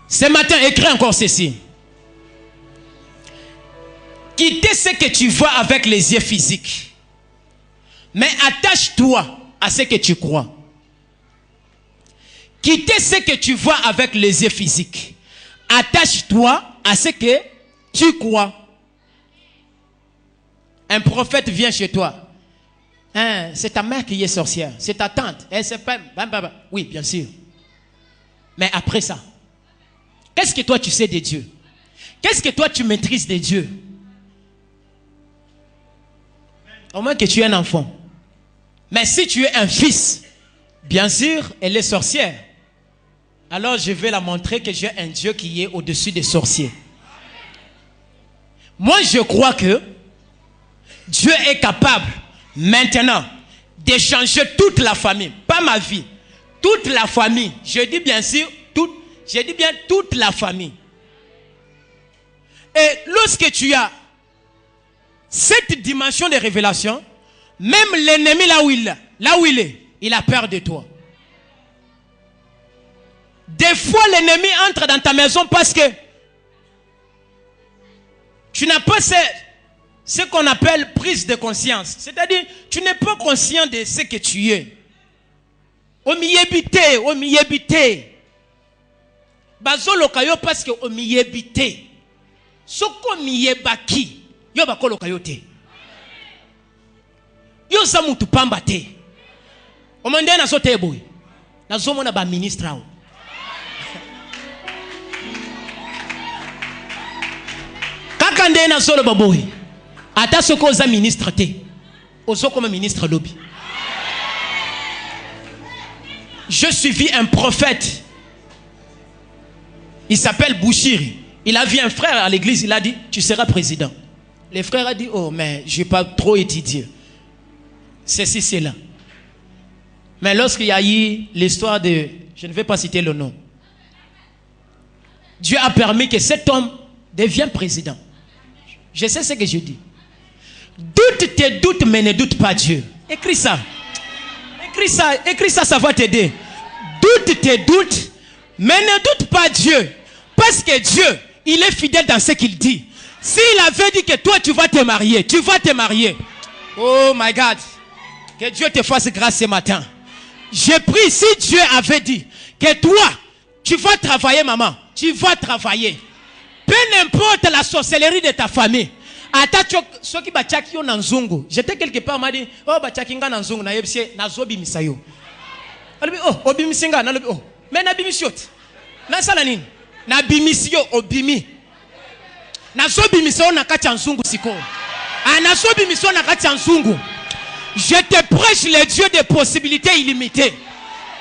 Ce matin, écris encore ceci. Quittez ce que tu vois avec les yeux physiques. Mais attache-toi à ce que tu crois. Quittez ce que tu vois avec les yeux physiques. Attache-toi à ce que tu crois. Un prophète vient chez toi. Hein, c'est ta mère qui est sorcière. C'est ta tante. Elle s'appelle. Oui, bien sûr. Mais après ça, qu'est-ce que toi tu sais de Dieu? Qu'est-ce que toi tu maîtrises de Dieu? Au moins que tu es un enfant. Mais si tu es un fils, bien sûr, elle est sorcière. Alors je vais la montrer que j'ai un Dieu qui est au-dessus des sorciers. Moi je crois que Dieu est capable maintenant de changer toute la famille. Pas ma vie. Toute la famille. Je dis bien sûr, toute la famille. Et lorsque tu as cette dimension de révélation, même l'ennemi là où il est, il a peur de toi. Des fois, l'ennemi entre dans ta maison parce que tu n'as pas ce qu'on appelle prise de conscience. C'est-à-dire, tu n'es pas conscient de ce que tu es. Omiyebite. Bazoloka yo parce que omiyebite. Soko miyebaki. Yo bakoloka yo te. Yo samutu pamba te. Omande na sote boy. Na zomo na ba ministre ao. Kaka nde na solo baboy. Ata soko za ministre te. Ozo comme ministre lobby. Je suivis un prophète. Il s'appelle Bouchiri. Il a vu un frère à l'église, il a dit, tu seras président. Les frères ont dit, oh, mais je n'ai pas trop étudié. Ceci, c'est là. Mais lorsqu'il y a eu l'histoire de, je ne vais pas citer le nom, Dieu a permis que cet homme devienne président. Je sais ce que je dis. Doute tes doutes, mais ne doute pas Dieu. Écris ça. Écris ça, ça va t'aider. Doute tes doutes, mais ne doute pas Dieu. Parce que Dieu, il est fidèle dans ce qu'il dit. S'il avait dit que toi, tu vas te marier, tu vas te marier. Oh my God. Que Dieu te fasse grâce ce matin. J'ai pris, si Dieu avait dit que toi, tu vas travailler, maman, tu vas travailler. Peu importe la sorcellerie de ta famille. J'étais quelque part, m'a dit, oh, bachakinga nanzungu, na yebse, na zobi misayo. Oh, obimisinga, na lobi, oh, mais na bimisiot. Na salanine, na bimisio, obimi. Na zobi misayo na kachanzungu siko. Na zobi misayo na kachanzungu. Je te prêche le Dieu des possibilités illimitées.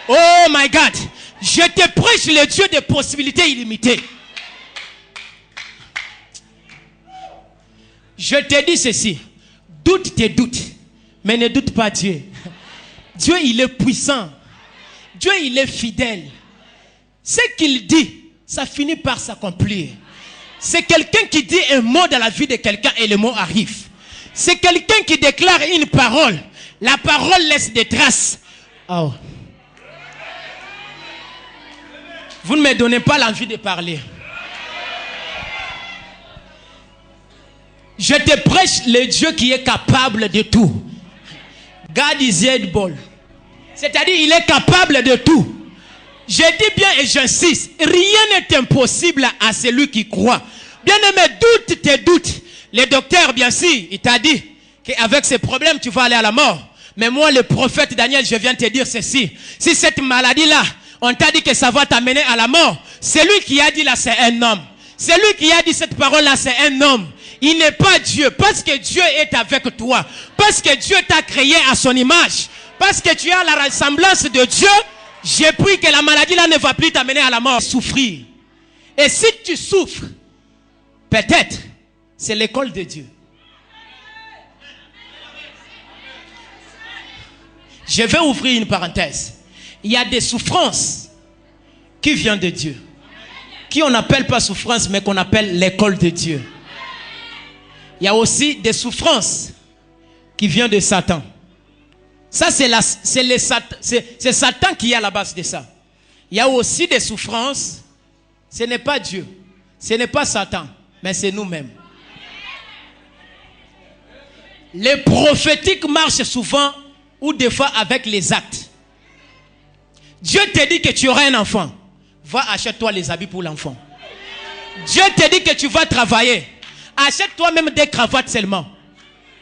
Oh my God. Je te prêche le Dieu des possibilités illimitées. Je te dis ceci. Doute tes doutes, mais ne doute pas Dieu. Dieu, il est puissant. Dieu, il est fidèle. Ce qu'il dit, ça finit par s'accomplir. C'est quelqu'un qui dit un mot dans la vie de quelqu'un et le mot arrive. C'est quelqu'un qui déclare une parole. La parole laisse des traces. Oh. Vous ne me donnez pas l'envie de parler. Je te prêche le Dieu qui est capable de tout. God is able. C'est-à-dire, il est capable de tout. Je dis bien et j'insiste, rien n'est impossible à celui qui croit. Bien aimé, doute tes doutes. Le docteur, bien sûr, il t'a dit qu'avec ces problèmes, tu vas aller à la mort. Mais moi, le prophète Daniel, je viens te dire ceci. Si cette maladie-là, on t'a dit que ça va t'amener à la mort, celui qui a dit là, c'est un homme. Celui qui a dit cette parole-là, c'est un homme. Il n'est pas Dieu. Parce que Dieu est avec toi. Parce que Dieu t'a créé à son image. Parce que tu as la ressemblance de Dieu. J'ai pris que la maladie-là ne va plus t'amener à la mort. Souffrir. Et si tu souffres, peut-être, c'est l'école de Dieu. Je vais ouvrir une parenthèse. Il y a des souffrances qui viennent de Dieu. Qui on n'appelle pas souffrance, mais qu'on appelle l'école de Dieu. Il y a aussi des souffrances qui viennent de Satan. Ça, c'est Satan qui est à la base de ça. Il y a aussi des souffrances. Ce n'est pas Dieu. Ce n'est pas Satan. Mais c'est nous-mêmes. Les prophétiques marchent souvent ou des fois avec les actes. Dieu te dit que tu auras un enfant. Va, achète-toi les habits pour l'enfant. Dieu te dit que tu vas travailler. Achète-toi même des cravates seulement.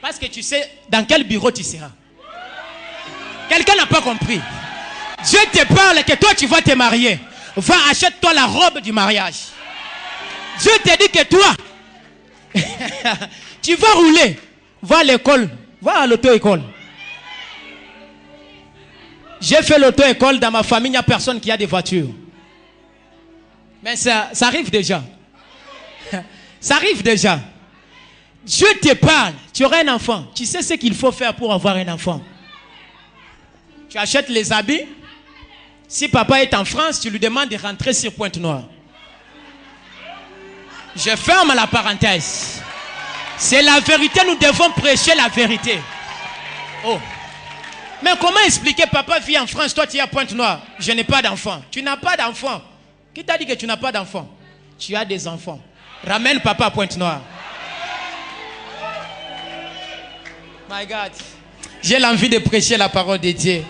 Parce que tu sais dans quel bureau tu seras. Quelqu'un n'a pas compris. Dieu te parle que toi tu vas te marier. Va, achète-toi la robe du mariage. Dieu te dit que toi, tu vas rouler. Va à l'école. Va à l'auto-école. J'ai fait l'auto-école dans ma famille. Il n'y a personne qui a des voitures. Mais ça arrive déjà. Ça arrive déjà. Dieu te parle. Tu auras un enfant. Tu sais ce qu'il faut faire pour avoir un enfant. Tu achètes les habits. Si papa est en France, tu lui demandes de rentrer sur Pointe-Noire. Je ferme la parenthèse. C'est la vérité. Nous devons prêcher la vérité. Oh. Mais comment expliquer papa vit en France, toi tu es à Pointe-Noire. Je n'ai pas d'enfant. Tu n'as pas d'enfant. Qui t'a dit que tu n'as pas d'enfant? Tu as des enfants. Ramène papa à Pointe-Noire. My God. J'ai l'envie de prêcher la parole de Dieu.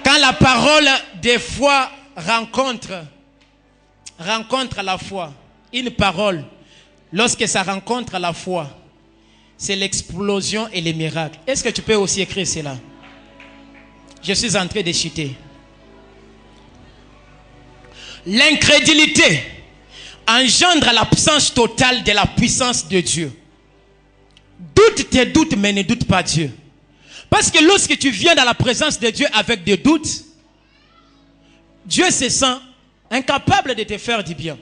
Quand la parole des fois rencontre la foi, une parole, lorsque ça rencontre la foi, c'est l'explosion et les miracles. Est-ce que tu peux aussi écrire cela? Je suis en train de chuter. L'incrédulité engendre l'absence totale de la puissance de Dieu. Doute tes doutes, mais ne doute pas Dieu. Parce que lorsque tu viens dans la présence de Dieu avec des doutes, Dieu se sent incapable de te faire du bien.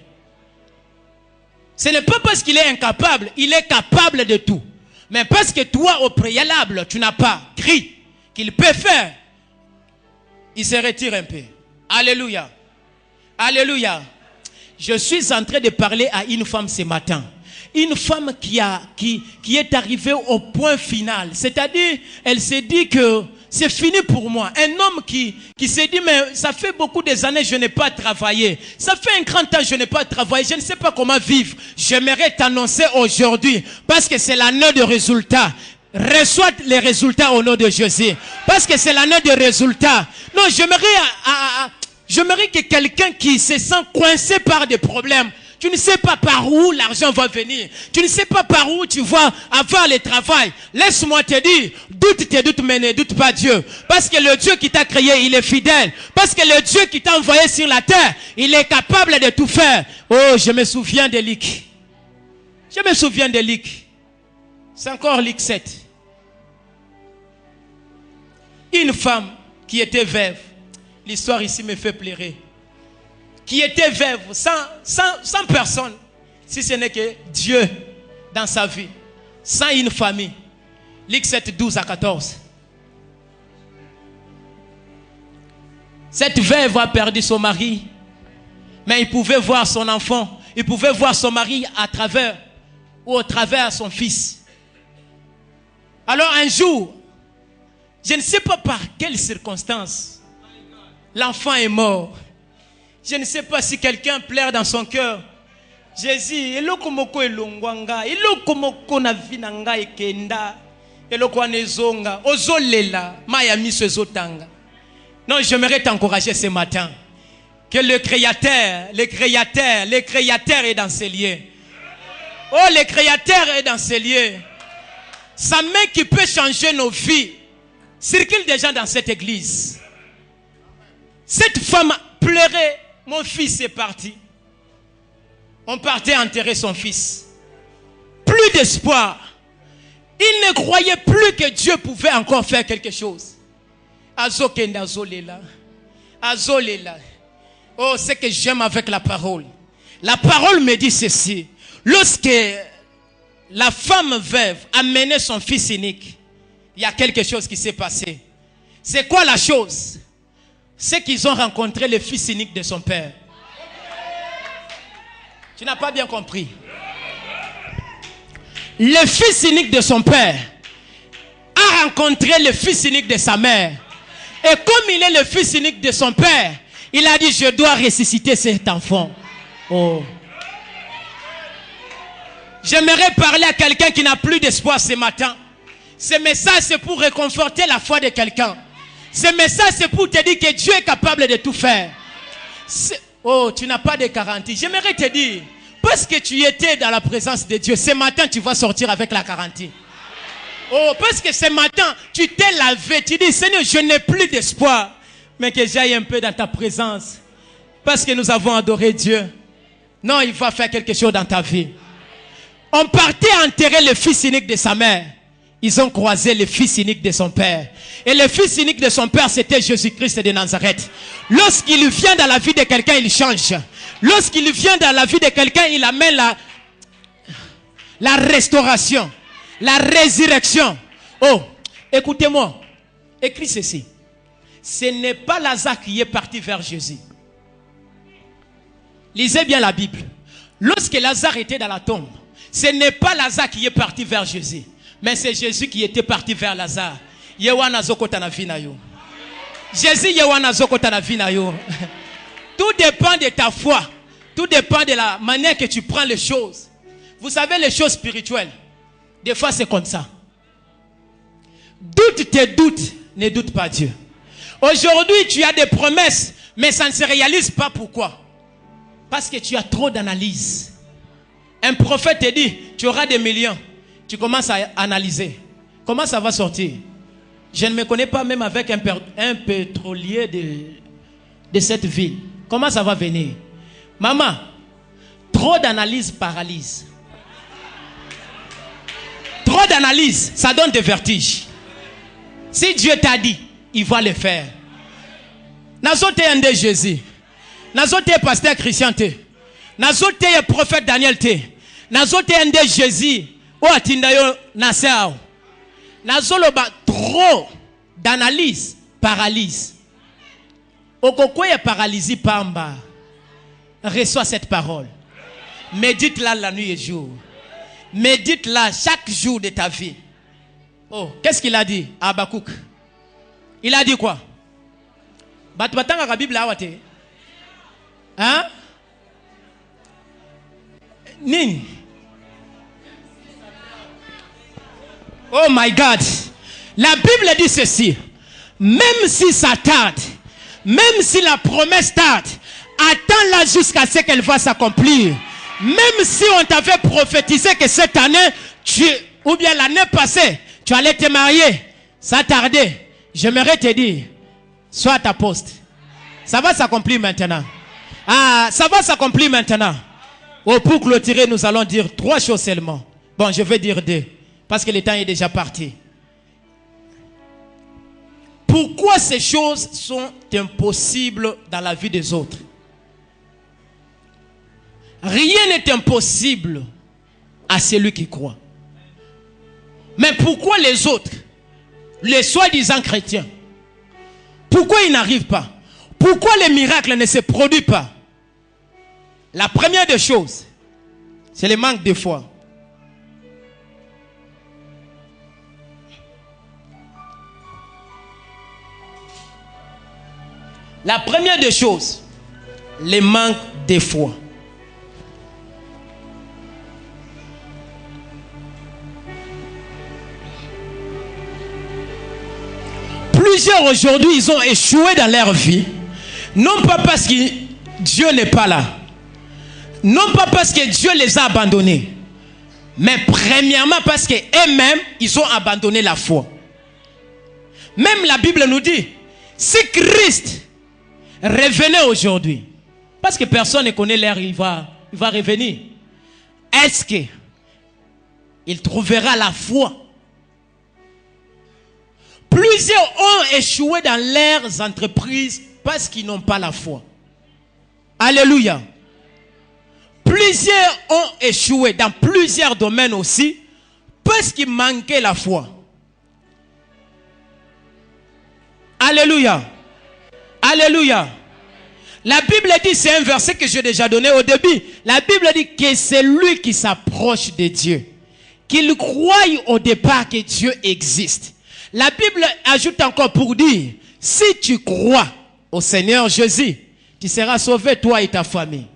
Ce n'est pas parce qu'il est incapable, il est capable de tout. Mais parce que toi, au préalable, tu n'as pas cru qu'il peut faire, il se retire un peu. Alléluia. Alléluia. Je suis en train de parler à une femme ce matin. Une femme qui est arrivée au point final. C'est-à-dire, elle s'est dit que c'est fini pour moi. Un homme qui s'est dit, mais ça fait beaucoup des années, je n'ai pas travaillé. Ça fait un grand temps, je n'ai pas travaillé. Je ne sais pas comment vivre. J'aimerais t'annoncer aujourd'hui, parce que c'est l'année de résultats. Reçois les résultats au nom de Jésus. Parce que c'est l'année de résultats. Non, j'aimerais que quelqu'un qui se sent coincé par des problèmes, tu ne sais pas par où l'argent va venir. Tu ne sais pas par où tu vas avoir le travail. Laisse-moi te dire, doute tes doutes, mais ne doute pas Dieu. Parce que le Dieu qui t'a créé, il est fidèle. Parce que le Dieu qui t'a envoyé sur la terre, il est capable de tout faire. Oh, je me souviens de Luc. Je me souviens de Luc. C'est encore Luc 7. Une femme qui était veuve. L'histoire ici me fait pleurer. Qui était veuve, sans personne, si ce n'est que Dieu dans sa vie, sans une famille. Luc 7, 12 à 14. Cette veuve a perdu son mari, mais il pouvait voir son enfant, il pouvait voir son mari à travers, ou au travers son fils. Alors un jour, je ne sais pas par quelles circonstances, l'enfant est mort. Je ne sais pas si quelqu'un pleure dans son cœur. Jésus, eloko moko elongwanga, eloko moko na vinanga ekenda, eloko anezonga, ozolela, maya miso ezotanga. Non, j'aimerais t'encourager ce matin. Que le Créateur est dans ces lieux. Oh, le Créateur est dans ces lieux. Sa main qui peut changer nos vies circule déjà dans cette église. Cette femme pleurait. Mon fils est parti. On partait enterrer son fils. Plus d'espoir. Il ne croyait plus que Dieu pouvait encore faire quelque chose. Azokenda azolela. Azolela. Oh, c'est que j'aime avec la parole. La parole me dit ceci. Lorsque la femme veuve a mené son fils unique, il y a quelque chose qui s'est passé. C'est quoi la chose? C'est qu'ils ont rencontré le fils unique de son père. Tu n'as pas bien compris. Le fils unique de son père a rencontré le fils unique de sa mère. Et comme il est le fils unique de son père, il a dit, je dois ressusciter cet enfant. Oh. J'aimerais parler à quelqu'un qui n'a plus d'espoir ce matin. Ce message, c'est pour réconforter la foi de quelqu'un. Ce message, c'est pour te dire que Dieu est capable de tout faire. Oh, tu n'as pas de garantie. J'aimerais te dire, parce que tu étais dans la présence de Dieu, ce matin, tu vas sortir avec la garantie. Oh, parce que ce matin, tu t'es lavé. Tu dis, Seigneur, je n'ai plus d'espoir. Mais que j'aille un peu dans ta présence. Parce que nous avons adoré Dieu. Non, il va faire quelque chose dans ta vie. On partait enterrer le fils unique de sa mère. Ils ont croisé le fils unique de son père. Et le fils unique de son père, c'était Jésus-Christ de Nazareth. Lorsqu'il vient dans la vie de quelqu'un, il change. Lorsqu'il vient dans la vie de quelqu'un, il amène la restauration, la résurrection. Oh, écoutez-moi. Écris ceci. Ce n'est pas Lazare qui est parti vers Jésus. Lisez bien la Bible. Lorsque Lazare était dans la tombe, ce n'est pas Lazare qui est parti vers Jésus. Mais c'est Jésus qui était parti vers Lazare. Jésus Tout dépend de ta foi. Tout dépend de la manière que tu prends les choses. Vous savez, les choses spirituelles, des fois c'est comme ça. Doute tes doutes, ne doute pas Dieu. Aujourd'hui, tu as des promesses, mais ça ne se réalise pas. Pourquoi? Parce que tu as trop d'analyse. Un prophète te dit, tu auras des millions. Tu commences à analyser. Comment ça va sortir? Je ne me connais pas même avec un pétrolier de cette ville. Comment ça va venir? Maman, trop d'analyse paralyse. Trop d'analyse, ça donne des vertiges. Si Dieu t'a dit, il va le faire. Nazote un de Jésus. Nazote pasteur Christian te. Nazote prophète Daniel te. Nazote un de Jésus. O atindayo nasao. Nazoloba trop d'analyse paralyse. Okokoye paralysie pamba. Reçois cette parole. Médite-la la nuit et jour. Médite-la chaque jour de ta vie. Oh, qu'est-ce qu'il a dit à Habakkuk? Il a dit quoi? Batbatanga la Bible awate. Hein? Nin. Oh my God. La Bible dit ceci. Même si ça tarde, même si la promesse tarde, attends-la jusqu'à ce qu'elle va s'accomplir. Même si on t'avait prophétisé que cette année, ou bien l'année passée, tu allais te marier, ça tardait. J'aimerais te dire, sois à ta poste. Ça va s'accomplir maintenant. Ah, ça va s'accomplir maintenant. Oh, pour clôturer, nous allons dire 3 choses seulement. Bon, je vais dire 2, parce que le temps est déjà parti. Pourquoi ces choses sont impossibles dans la vie des autres? Rien n'est impossible à celui qui croit. Mais pourquoi les autres, les soi-disant chrétiens, pourquoi ils n'arrivent pas? Pourquoi les miracles ne se produisent pas? La première des choses, c'est le manque de foi. La première des choses, le manque de foi. Plusieurs aujourd'hui, ils ont échoué dans leur vie. Non pas parce que Dieu n'est pas là. Non pas parce que Dieu les a abandonnés. Mais premièrement parce qu'eux-mêmes, ils ont abandonné la foi. Même la Bible nous dit, si Christ revenait aujourd'hui, parce que personne ne connaît l'heure, il va revenir. Est-ce qu'il trouvera la foi? Plusieurs ont échoué dans leurs entreprises parce qu'ils n'ont pas la foi. Alléluia. Plusieurs ont échoué dans plusieurs domaines aussi parce qu'ils manquaient la foi. Alléluia. Alléluia. La Bible dit, c'est un verset que j'ai déjà donné au début. La Bible dit que c'est lui qui s'approche de Dieu, qu'il croie au départ que Dieu existe. La Bible ajoute encore pour dire, si tu crois au Seigneur Jésus, tu seras sauvé, toi et ta famille.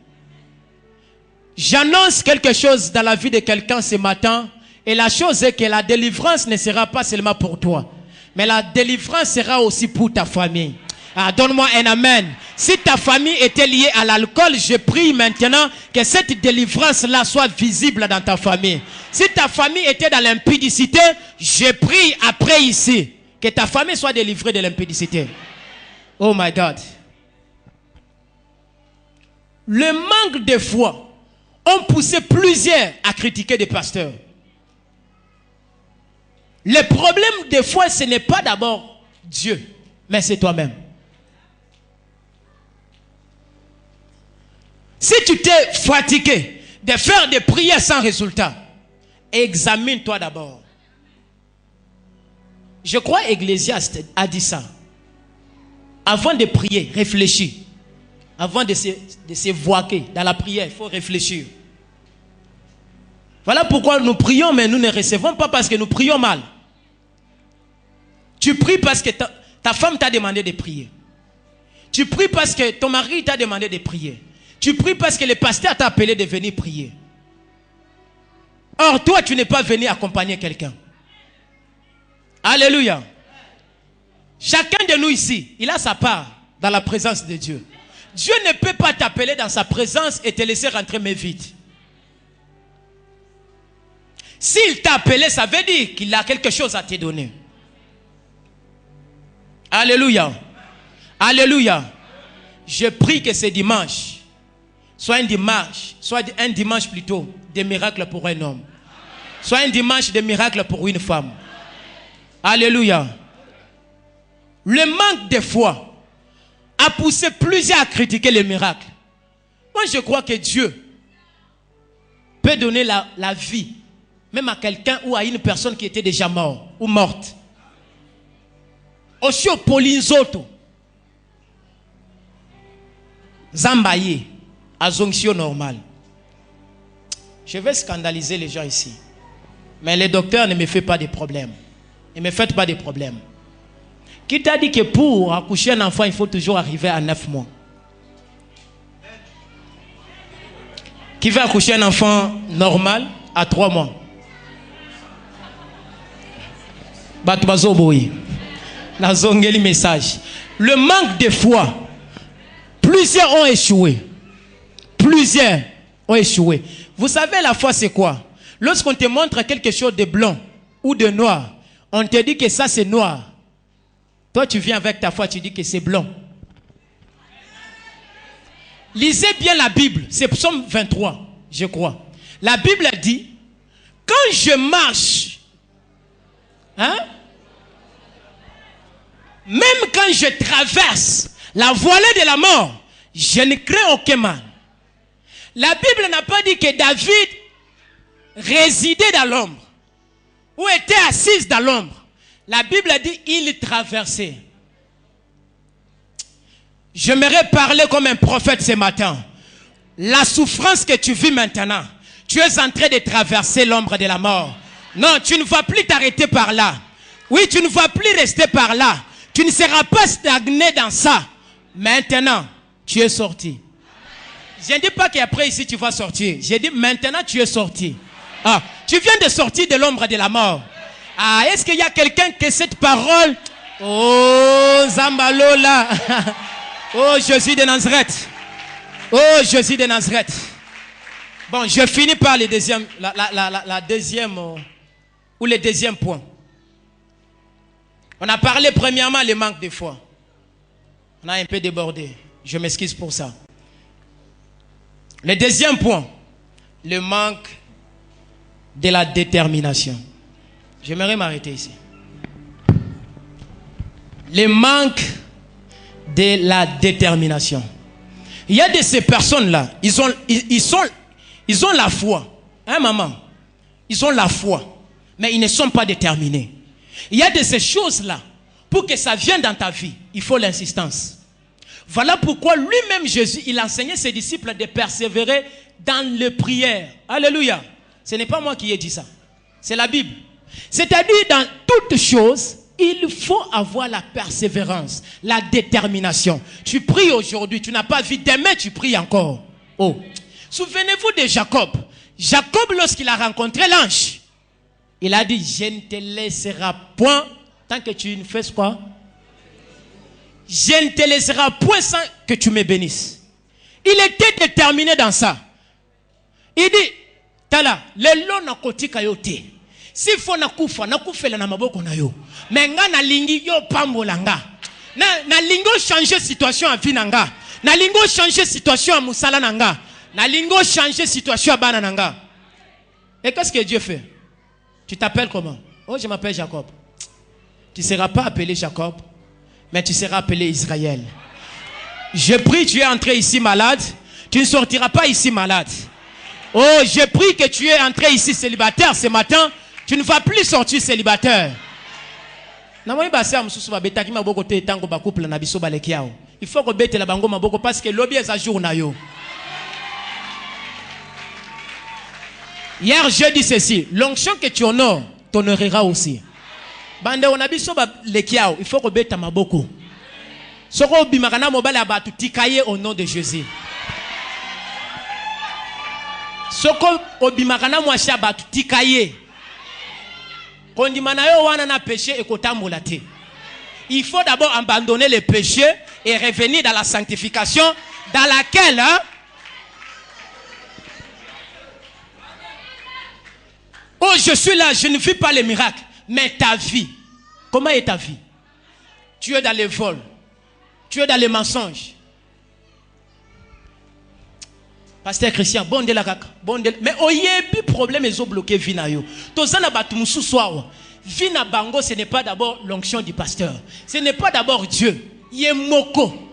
J'annonce quelque chose dans la vie de quelqu'un ce matin, et la chose est que la délivrance ne sera pas seulement pour toi, mais la délivrance sera aussi pour ta famille. Ah, donne-moi un amen. Si ta famille était liée à l'alcool, je prie maintenant que cette délivrance-là soit visible dans ta famille. Si ta famille était dans l'impudicité, je prie après ici que ta famille soit délivrée de l'impudicité. Oh my God. Le manque de foi ont poussé plusieurs à critiquer des pasteurs. Le problème de foi, ce n'est pas d'abord Dieu, mais c'est toi-même. Si tu t'es fatigué de faire des prières sans résultat, examine-toi d'abord. Je crois Ecclésiaste a dit ça. Avant de prier, réfléchis. Avant de se voiler dans la prière, il faut réfléchir. Voilà pourquoi nous prions, mais nous ne recevons pas parce que nous prions mal. Tu pries parce que ta femme t'a demandé de prier. Tu pries parce que ton mari t'a demandé de prier. Tu pries parce que le pasteur t'a appelé de venir prier. Or, toi, tu n'es pas venu accompagner quelqu'un. Alléluia. Chacun de nous ici, il a sa part dans la présence de Dieu. Dieu ne peut pas t'appeler dans sa présence et te laisser rentrer mais vite. S'il t'a appelé, ça veut dire qu'il a quelque chose à te donner. Alléluia. Alléluia. Je prie que ce dimanche soit un dimanche plutôt de miracles pour un homme. Soit un dimanche de miracles pour une femme. Alléluia. Le manque de foi a poussé plusieurs à critiquer les miracles. Moi, je crois que Dieu peut donner la vie, même à quelqu'un ou à une personne qui était déjà morte ou morte. Aussi au Polinzoto, Zambaye, à zonction normale. Je vais scandaliser les gens ici. Mais les docteurs ne me font pas de problème. Ne me faites pas de problème. Qui t'a dit que pour accoucher un enfant, il faut toujours arriver à 9 mois? Qui veut accoucher un enfant normal à 3 mois? Batoubazoboui. Nazongeli message. Le manque de foi. Plusieurs ont échoué. Plusieurs ont échoué. Vous savez la foi c'est quoi? Lorsqu'on te montre quelque chose de blanc ou de noir, on te dit que ça c'est noir. Toi tu viens avec ta foi, tu dis que c'est blanc. Lisez bien la Bible, c'est Psaume 23, je crois. La Bible dit, quand je marche, même quand je traverse la vallée de la mort, je ne crains aucun mal. La Bible n'a pas dit que David résidait dans l'ombre ou était assis dans l'ombre. La Bible a dit il traversait. J'aimerais parler comme un prophète ce matin. La souffrance que tu vis maintenant, tu es en train de traverser l'ombre de la mort. Non, tu ne vas plus t'arrêter par là. Oui, tu ne vas plus rester par là. Tu ne seras pas stagné dans ça. Maintenant, tu es sorti. Je ne dis pas qu'après ici tu vas sortir. J'ai dit maintenant tu es sorti. Ah, tu viens de sortir de l'ombre de la mort. Ah, est-ce qu'il y a quelqu'un qui cette parole? Oh, Zambalola. Oh, Jésus de Nazareth. Oh, Jésus de Nazareth. Bon, je finis par le deuxième, la deuxième, ou le deuxième point. On a parlé premièrement le manque de foi. On a un peu débordé. Je m'excuse pour ça. Le deuxième point, le manque de la détermination. J'aimerais m'arrêter ici. Le manque de la détermination. Il y a de ces personnes-là, ils ont la foi. Hein, maman? Ils ont la foi, mais ils ne sont pas déterminés. Il y a de ces choses-là, pour que ça vienne dans ta vie, il faut l'insistance. Voilà pourquoi lui-même Jésus, il enseignait ses disciples de persévérer dans les prières. Alléluia. Ce n'est pas moi qui ai dit ça. C'est la Bible. C'est-à-dire dans toutes choses, il faut avoir la persévérance, la détermination. Tu pries aujourd'hui, tu n'as pas vu, demain tu pries encore. Oh. Souvenez-vous de Jacob. Jacob, lorsqu'il a rencontré l'ange, il a dit, je ne te laisserai point tant que tu ne fais quoi? Je ne te laisserai point sans que tu me bénisses. Il était déterminé dans ça. Il dit, Tala, le long na kotika yote. Si faut na kufa na maboko na yo. Mais nga na lingi yo pambola nga. Na lingo changer situation à vie na nga. Na lingo changer situation à musala na nga. Na lingo changer situation à bana na nga. Et qu'est-ce que Dieu fait? Tu t'appelles comment? Oh, je m'appelle Jacob. Tu ne seras pas appelé Jacob, mais tu seras appelé Israël. Je prie, tu es entré ici malade. Tu ne sortiras pas ici malade. Oh, je prie que tu es entré ici célibataire ce matin. Tu ne vas plus sortir célibataire. Il faut que bête la bango maboko parce que l'objet est à jour na yo. Hier, je dis ceci. L'onction que tu honores, t'honoreras aussi. Bande on a biso ba lekiao, il faut que bête maboko. Soko bimakana mobile abatu tikaye au nom de Jésus. Soko obimakana mwashi abatu tikaye. Kondimana yo wana na péché et kotambola te. Il faut d'abord abandonner le péché et revenir dans la sanctification dans laquelle oh, je suis là, je ne vis pas les miracles. Mais ta vie, comment est ta vie? Tu es dans les vols. Tu es dans les mensonges. Pasteur Christian, bon de la kaka. Mais oyebi problème ils ont bloqué vina yo. Tozana batumusu soir. Vina bango, ce n'est pas d'abord l'onction du pasteur. Ce n'est pas d'abord Dieu. Yemoko.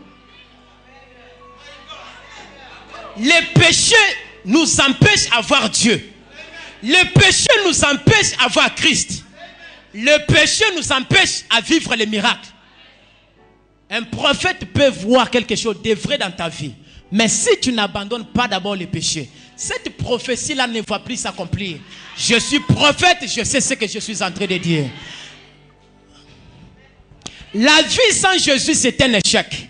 Les péchés nous empêchent d'avoir Dieu. Le péché nous empêche d'avoir Christ. Le péché nous empêche à vivre les miracles. Un prophète peut voir quelque chose de vrai dans ta vie. Mais si tu n'abandonnes pas d'abord le péché, cette prophétie-là ne va plus s'accomplir. Je suis prophète, je sais ce que je suis en train de dire. La vie sans Jésus, c'est un échec.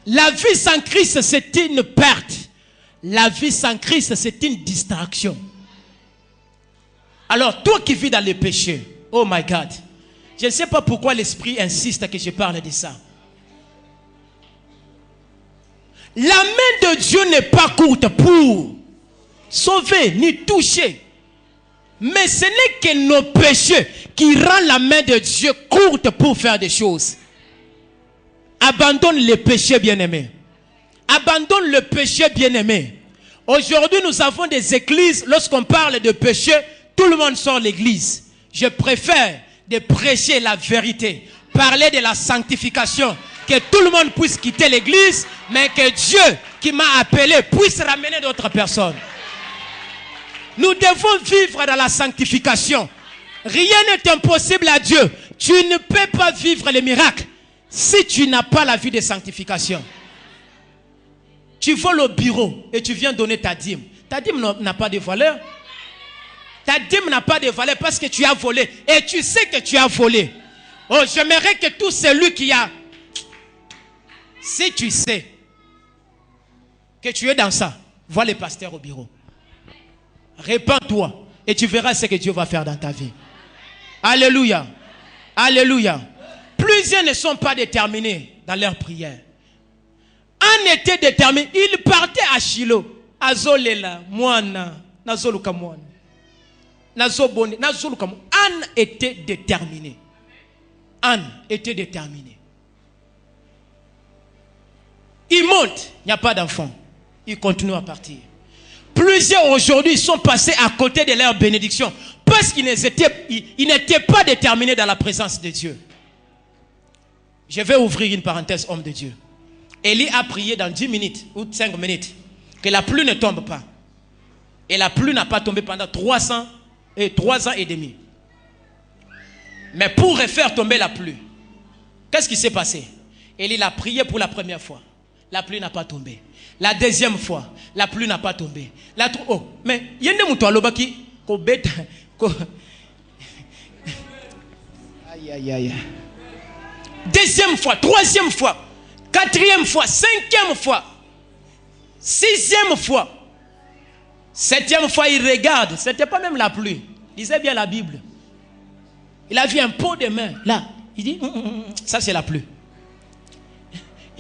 La vie sans Christ, c'est une perte. La vie sans Christ, c'est une distraction. Alors, toi qui vis dans le péché, oh my God, je ne sais pas pourquoi l'Esprit insiste que je parle de ça. La main de Dieu n'est pas courte pour sauver ni toucher. Mais ce n'est que nos péchés qui rendent la main de Dieu courte pour faire des choses. Abandonne le péché, bien-aimé. Abandonne le péché, bien-aimé. Aujourd'hui, nous avons des églises, lorsqu'on parle de péché, tout le monde sort l'église. Je préfère de prêcher la vérité, parler de la sanctification, que tout le monde puisse quitter l'église, mais que Dieu qui m'a appelé puisse ramener d'autres personnes. Nous devons vivre dans la sanctification. Rien n'est impossible à Dieu. Tu ne peux pas vivre les miracles si tu n'as pas la vie de sanctification. Tu voles au bureau et tu viens donner ta dîme. Ta dîme n'a pas de valeur. Ta dîme n'a pas de valeur parce que tu as volé. Et tu sais que tu as volé. Oh, j'aimerais que tout celui qui a... Si tu sais que tu es dans ça, vois le pasteur au bureau. Répands-toi et tu verras ce que Dieu va faire dans ta vie. Alléluia. Alléluia. Plusieurs ne sont pas déterminés dans leur prière. Un était déterminé. Il partait à Shiloh. Azolela, Moana, Nazoluka Moana. Nazobone, Nazoluka Moana. Anne était déterminé. Anne était déterminé. Il monte, il n'y a pas d'enfant. Il continue à partir. Plusieurs aujourd'hui sont passés à côté de leur bénédiction parce qu'ils n'étaient pas déterminés dans la présence de Dieu. Je vais ouvrir une parenthèse, homme de Dieu. Élie a prié dans 10 minutes ou 5 minutes que la pluie ne tombe pas. Et la pluie n'a pas tombé pendant 3 ans et demi. Mais pour refaire tomber la pluie, qu'est-ce qui s'est passé? Élie a prié pour la première fois. La pluie n'a pas tombé. La deuxième fois, la pluie n'a pas tombé. Oh, mais il y a des gens qui aïe, aïe, aïe. Deuxième fois, troisième fois, quatrième fois, cinquième fois, sixième fois, septième fois, il regarde. C'était pas même la pluie. Il lisait bien la Bible. Il a vu un pot de main. Là, il dit, ça c'est la pluie.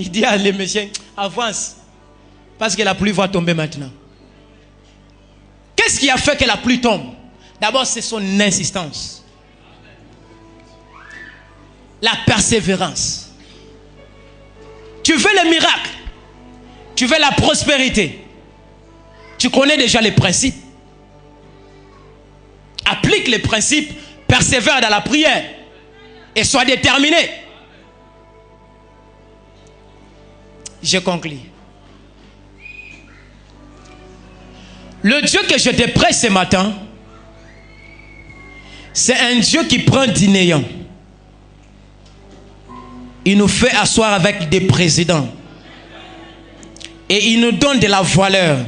Il dit à les messieurs, avance. Parce que la pluie va tomber maintenant. Qu'est-ce qui a fait que la pluie tombe? D'abord, c'est son insistance. La persévérance. Tu veux le miracle. Tu veux la prospérité. Tu connais déjà les principes. Applique les principes. Persévère dans la prière. Et sois déterminé. Je conclue. Le Dieu que je te prêche ce matin, c'est un Dieu qui prend du néant. Il nous fait asseoir avec des présidents. Et il nous donne de la valeur.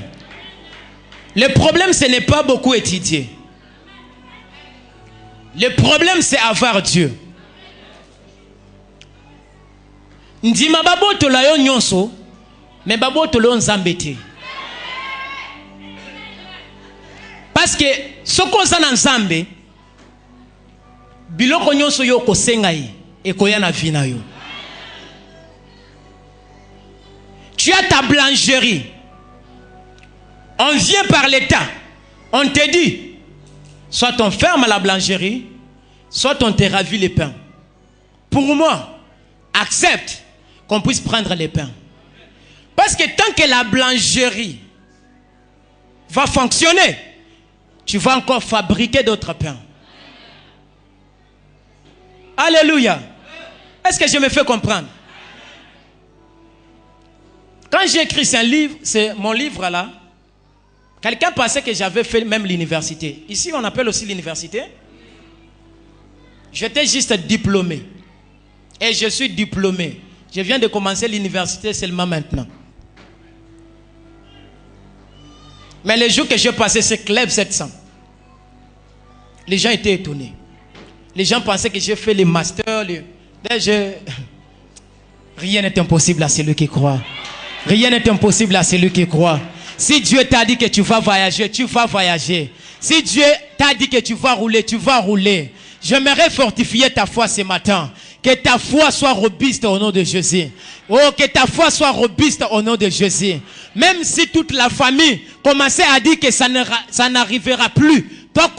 Le problème, ce n'est pas beaucoup étudier. Le problème, c'est avoir Dieu. Ndima babo tolayo nyonso, mais babo tolayo nzambete. Parce que ce qu'on a dans Nzambe, biloko nyonso yo kosenga yi ekoya na vie na yo. Tu as ta blancherie. On vient par l'État. On te dit, soit on ferme la blancherie, soit on te ravit les pains. Pour moi, accepte qu'on puisse prendre les pains. Parce que tant que la boulangerie va fonctionner, tu vas encore fabriquer d'autres pains. Alléluia. Est-ce que je me fais comprendre? Quand j'ai écrit ce livre, c'est mon livre là, quelqu'un pensait que j'avais fait même l'université. Ici, on appelle aussi l'université. J'étais juste diplômé. Et je suis diplômé. Je viens de commencer l'université seulement maintenant. Mais les jours que j'ai passé, c'est Club 700. Les gens étaient étonnés. Les gens pensaient que j'ai fait les masters. Rien n'est impossible à celui qui croit. Rien n'est impossible à celui qui croit. Si Dieu t'a dit que tu vas voyager, tu vas voyager. Si Dieu t'a dit que tu vas rouler, tu vas rouler. J'aimerais fortifier ta foi ce matin. Que ta foi soit robuste au nom de Jésus. Oh, que ta foi soit robuste au nom de Jésus. Même si toute la famille commençait à dire que ça n'arrivera plus. Toi,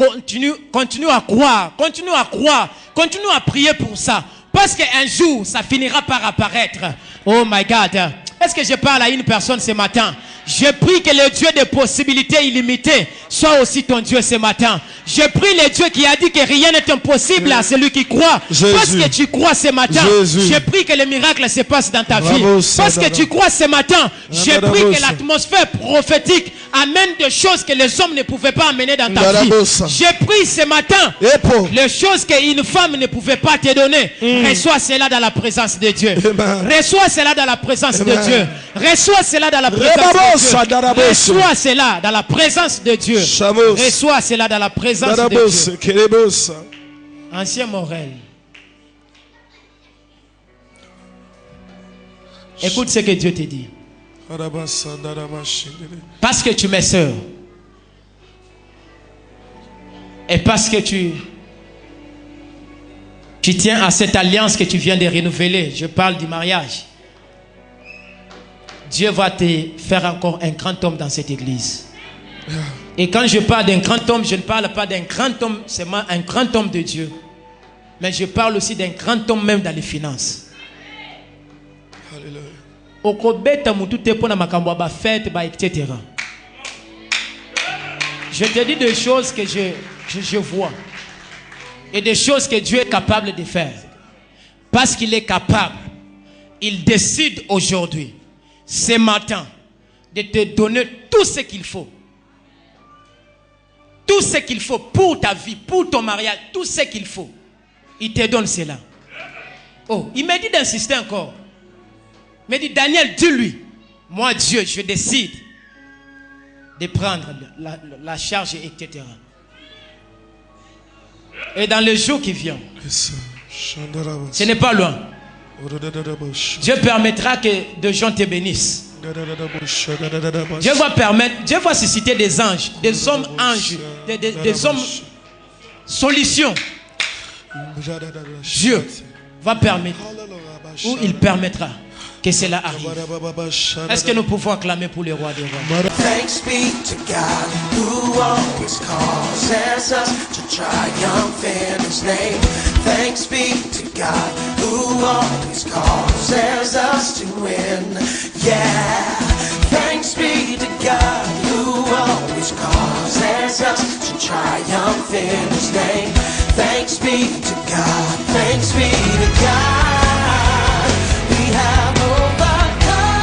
continue à croire. Continue à croire. Continue à prier pour ça. Parce qu'un jour, ça finira par apparaître. Oh my God. Est-ce que je parle à une personne ce matin? Je prie que le Dieu des possibilités illimitées soit aussi ton Dieu ce matin. Je prie le Dieu qui a dit que rien n'est impossible à celui qui croit. Jésus. Parce que tu crois ce matin. Jésus. Je prie que le miracle se passe dans ta vie. Parce que tu crois ce matin. Je prie que l'atmosphère prophétique amène des choses que les hommes ne pouvaient pas amener dans ta vie. Je prie ce matin les choses qu'une femme ne pouvait pas te donner. Reçois cela dans la présence de Dieu. Reçois cela dans la présence de Dieu. Reçois cela dans la présence de Dieu. Reçois cela dans la présence de Dieu. Reçois cela dans la présence de Dieu. Ancien Morel. Écoute ce que Dieu te dit. Parce que tu m'es sœur. Et parce que tu tiens à cette alliance que tu viens de renouveler. Je parle du mariage. Dieu va te faire encore un grand homme dans cette église. Et quand je parle d'un grand homme, je ne parle pas d'un grand homme, c'est un grand homme de Dieu. Mais je parle aussi d'un grand homme même dans les finances. Etc. Je te dis des choses que je vois. Et des choses que Dieu est capable de faire. Parce qu'il est capable. Il décide aujourd'hui, ce matin, de te donner tout ce qu'il faut. Tout ce qu'il faut pour ta vie, pour ton mariage, tout ce qu'il faut. Il te donne cela. Oh, il m'a dit d'insister encore. Il m'a dit, Daniel, dis-lui, moi Dieu, je décide de prendre la charge, etc. Et dans le jour qui vient, ce n'est pas loin. Dieu permettra que des gens te bénissent. Dieu va susciter des anges, des hommes anges, des hommes solutions. Dieu va permettre, ou il permettra que cela arrive. Est-ce que nous pouvons acclamer pour le roi des rois? Thanks be to God who always causes us to triumph in His name. Thanks be to God who always causes us to win. Yeah. Thanks be to God who always causes us to triumph in His name. Thanks be to God. Thanks be to God.